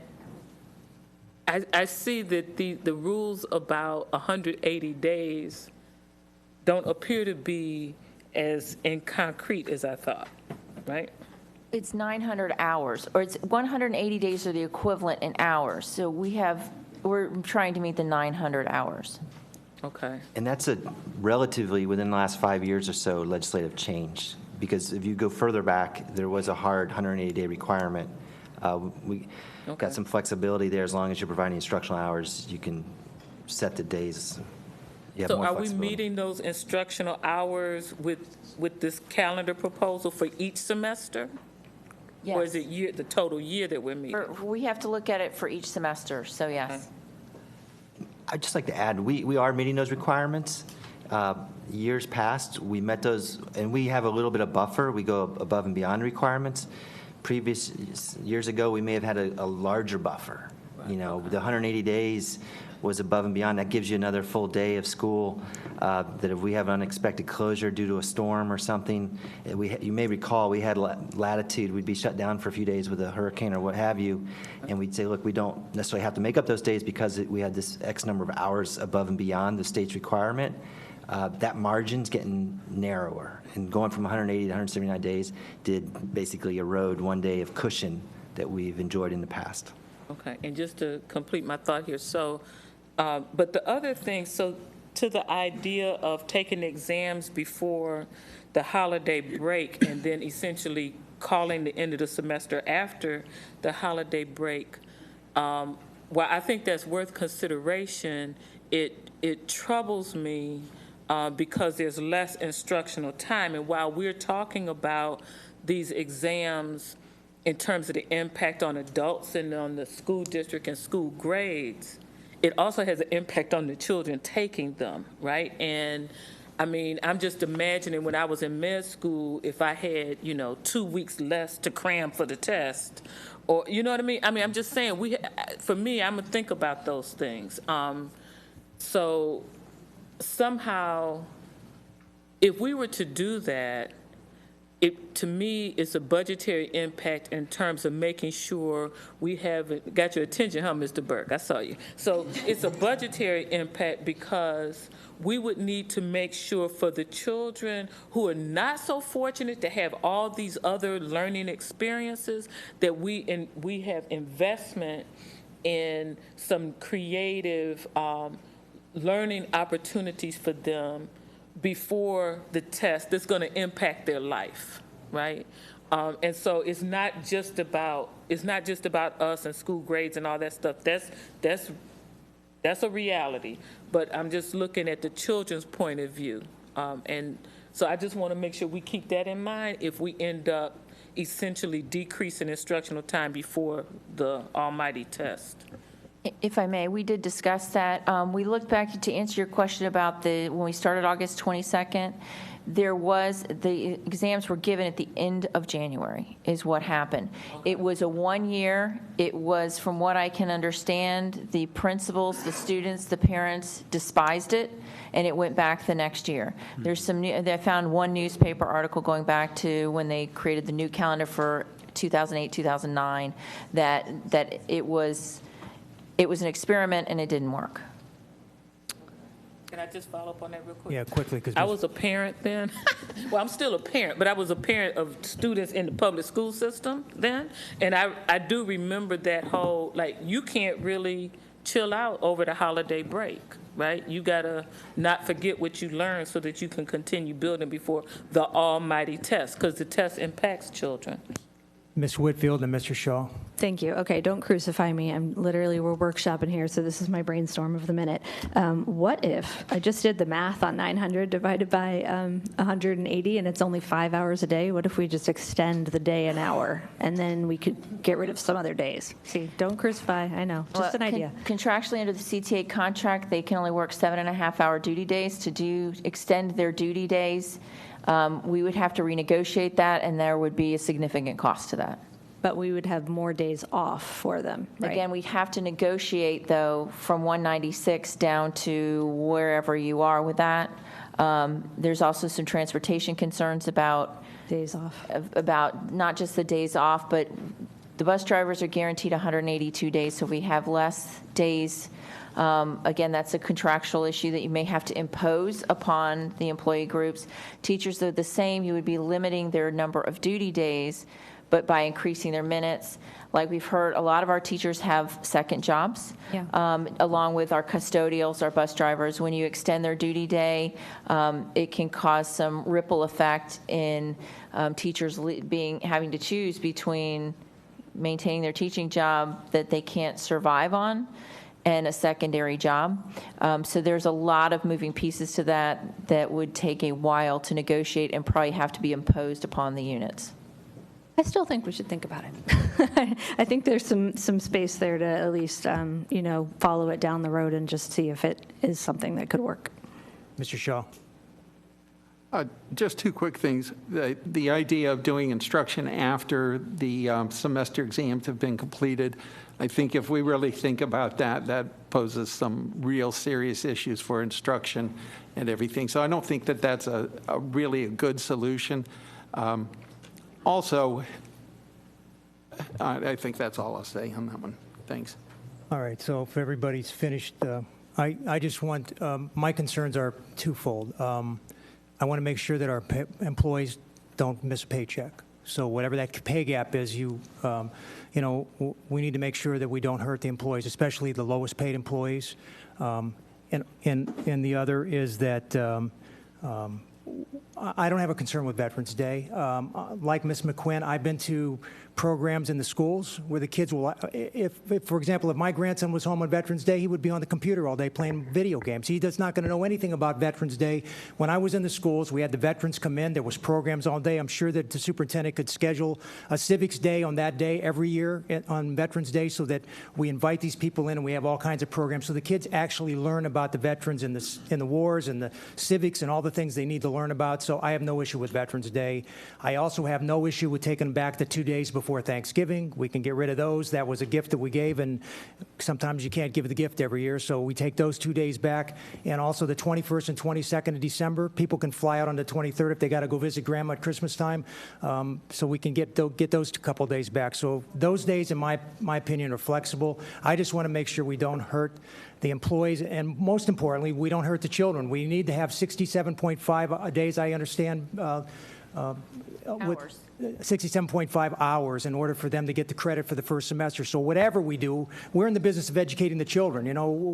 I see that the rules about 180 days don't appear to be as in concrete as I thought, right? It's 900 hours, or it's 180 days are the equivalent in hours. So we're trying to meet the 900 hours. Okay. And that's a relatively, within the last 5 years or so, legislative change. Because if you go further back, there was a hard 180-day requirement. We got some flexibility there. As long as you're providing instructional hours, you can set the days. So are we meeting those instructional hours with this calendar proposal for each semester? Yes. Or is it the total year that we're meeting? We have to look at it for each semester, so yes. I'd just like to add, we are meeting those requirements. Years past, we met those, and we have a little bit of buffer. We go above and beyond requirements. Previous years ago, we may have had a larger buffer. The 180 days was above and beyond. That gives you another full day of school. That if we have unexpected closure due to a storm or something, you may recall we had latitude. We'd be shut down for a few days with a hurricane or what have you, and we'd say, look, we don't necessarily have to make up those days because we had this X number of hours above and beyond the state's requirement. That margin's getting narrower, and going from 180 to 179 days did basically erode 1 day of cushion that we've enjoyed in the past. Okay, and just to complete my thought here, so, but the other thing, so to the idea of taking exams before the holiday break and then essentially calling the end of the semester after the holiday break, while I think that's worth consideration, it troubles me because there's less instructional time. And while we're talking about these exams in terms of the impact on adults and on the school district and school grades, it also has an impact on the children taking them, right? And I mean, I'm just imagining when I was in med school, if I had, 2 weeks less to cram for the test, or, you know what I mean? I mean, I'm just saying, for me, I'm gonna think about those things. So somehow, if we were to do that, to me, it's a budgetary impact in terms of making sure we have got your attention, huh, Mr. Burke? I saw you. So it's a budgetary impact because we would need to make sure for the children who are not so fortunate to have all these other learning experiences that we have investment in some creative learning opportunities for them before the test that's going to impact their life, right? And so it's not just about us and school grades and all that stuff. That's a reality. But I'm just looking at the children's point of view, and so I just want to make sure we keep that in mind if we end up essentially decreasing instructional time before the almighty test? If I may, we did discuss that. We looked back to answer your question about when we started August 22nd, the exams were given at the end of January is what happened. It was a 1 year. It was, from what I can understand, the principals, the students, the parents despised it, and it went back the next year. There's some I found one newspaper article going back to when they created the new calendar for 2008, 2009, that it was an experiment and it didn't work. Can I just follow up on that real quick? Yeah, quickly. I was a parent then. Well, I'm still a parent, but I was a parent of students in the public school system then. And I do remember that whole, like, you can't really chill out over the holiday break, right? You got to not forget what you learned so that you can continue building before the almighty test, because the test impacts children. Ms. Whitfield and Mr. Shaw. Thank you. Okay, don't crucify me. We're workshopping here, so this is my brainstorm of the minute. What if, I just did the math on 900 divided by 180, and it's only 5 hours a day. What if we just extend the day an hour, and then we could get rid of some other days? See, don't crucify, I know, just an idea. Contractually, under the CTA contract, they can only work 7.5-hour duty days. To extend their duty days, we would have to renegotiate that, and there would be a significant cost to that. But we would have more days off for them, right? Again, we'd have to negotiate, though, from 196 down to wherever you are with that. There's also some transportation concerns about days off, about not just the days off, but the bus drivers are guaranteed 182 days, so we have less days. Again, that's a contractual issue that you may have to impose upon the employee groups. Teachers are the same. You would be limiting their number of duty days, but by increasing their minutes. Like we've heard, a lot of our teachers have second jobs, along with our custodials, our bus drivers. When you extend their duty day, it can cause some ripple effect in teachers having to choose between maintaining their teaching job that they can't survive on and a secondary job. So there's a lot of moving pieces to that would take a while to negotiate and probably have to be imposed upon the units. I still think we should think about it. I think there's some space there to at least, follow it down the road and just see if it is something that could work. Mr. Shaw. Just two quick things. The idea of doing instruction after the semester exams have been completed, I think if we really think about that, that poses some real serious issues for instruction and everything. So I don't think that that's a really a good solution. Also, I think that's all I'll say on that one. Thanks. All right, so if everybody's finished, I just want, my concerns are twofold. I want to make sure that our employees don't miss a paycheck. So whatever that pay gap is, we need to make sure that we don't hurt the employees, especially the lowest paid employees. And the other is that I don't have a concern with Veterans Day. Like Ms. McQuinn, I've been to programs in the schools where the kids will, for example, if my grandson was home on Veterans Day, he would be on the computer all day playing video games. He's not going to know anything about Veterans Day. When I was in the schools, we had the veterans come in. There was programs all day. I'm sure that the superintendent could schedule a civics day on that day every year on Veterans Day so that we invite these people in and we have all kinds of programs so the kids actually learn about the veterans in the wars and the civics and all the things they need to learn about. So I have no issue with Veterans Day. I also have no issue with taking back the 2 days before Thanksgiving. We can get rid of those. That was a gift that we gave, and sometimes you can't give the gift every year, so we take those 2 days back. And also the 21st and 22nd of December, people can fly out on the 23rd if they got to go visit grandma at Christmas time, so we can get those couple days back. So those days, in my opinion, are flexible. I just want to make sure we don't hurt the employees, and most importantly, we don't hurt the children. We need to have 67.5 days, I understand, with 67.5 hours in order for them to get the credit for the first semester. So whatever we do, we're in the business of educating the children.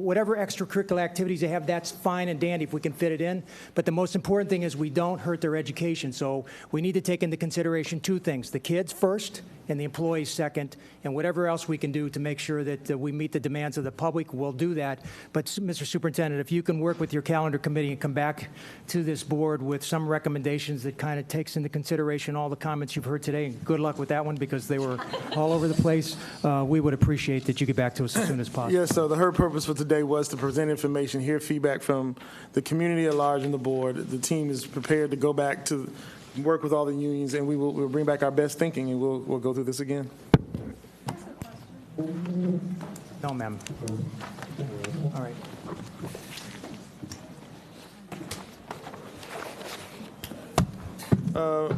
Whatever extracurricular activities they have, that's fine and dandy if we can fit it in. But the most important thing is we don't hurt their education. So we need to take into consideration two things: the kids first and the employees second, and whatever else we can do to make sure that we meet the demands of the public, we'll do that. But, Mr. Superintendent, if you can work with your calendar committee and come back to this board with some recommendations that kind of take takes into consideration all the comments you've heard today, and good luck with that one because they were all over the place, we would appreciate that you get back to us as soon as possible. Yes, so her purpose for today was to present information, hear feedback from the community at large and the board. The team is prepared to go back to work with all the unions, and we'll bring back our best thinking, and we'll go through this again. No, ma'am. All right. Oh.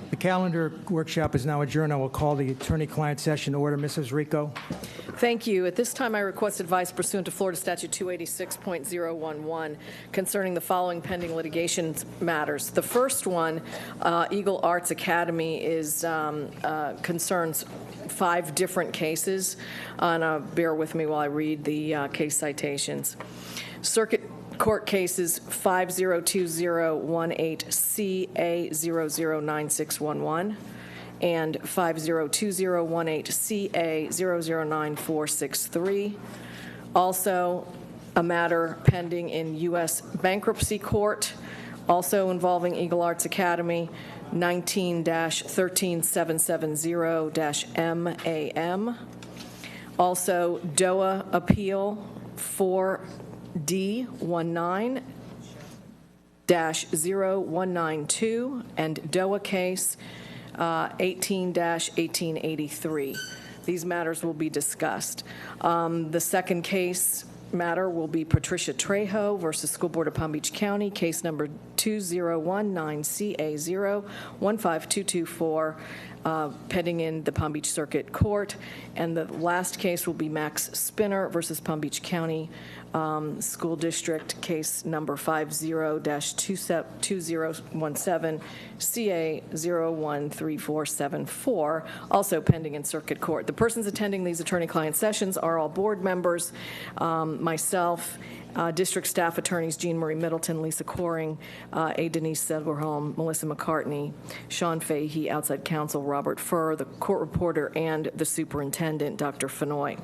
The calendar workshop is now adjourned. I will call the attorney-client session to order. Mrs. Rico. Thank you. At this time, I request advice pursuant to Florida Statute 286.011 concerning the following pending litigation matters. The first one, Eagle Arts Academy, concerns 5 different cases. And bear with me while I read the case citations. Circuit Court cases 502018CA009611 and 502018CA009463. Also, a matter pending in U.S. Bankruptcy Court, also involving Eagle Arts Academy, 19-13770-MAM. Also, DOA Appeal 4D19-0192 and DOA case 18-1883. These matters will be discussed. The second case matter will be Patricia Trejo versus School Board of Palm Beach County, case number 2019CA015224, pending in the Palm Beach Circuit Court. And the last case will be Max Spinner versus Palm Beach County School District, case number 50-2017 CA013474, also pending in Circuit Court. The persons attending these attorney-client sessions are all board members, myself, district staff attorneys Jean Marie Middleton, Lisa Coring, A. Denise Sedlerholm, Melissa McCartney, Sean Fahey, outside counsel Robert Furr, the court reporter, and the superintendent, Dr. Fenoy.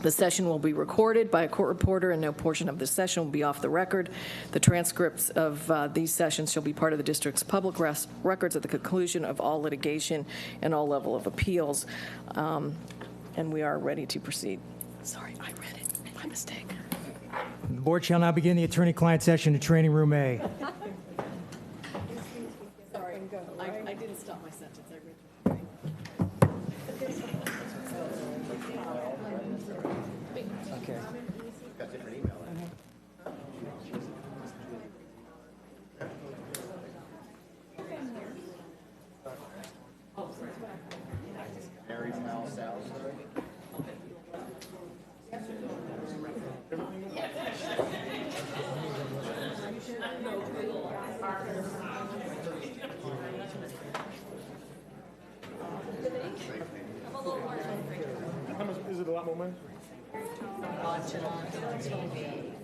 The session will be recorded by a court reporter, and no portion of the session will be off the record. The transcripts of these sessions shall be part of the district's public records at the conclusion of all litigation and all level of appeals. And we are ready to proceed. Sorry, I read it. My mistake. The board shall now begin the attorney-client session in Training Room A. Sorry, I didn't stop my sentence. I read it. Okay. Got different email. Mary's house, Salisbury. How much is it? A lot more money? Watch it on TV.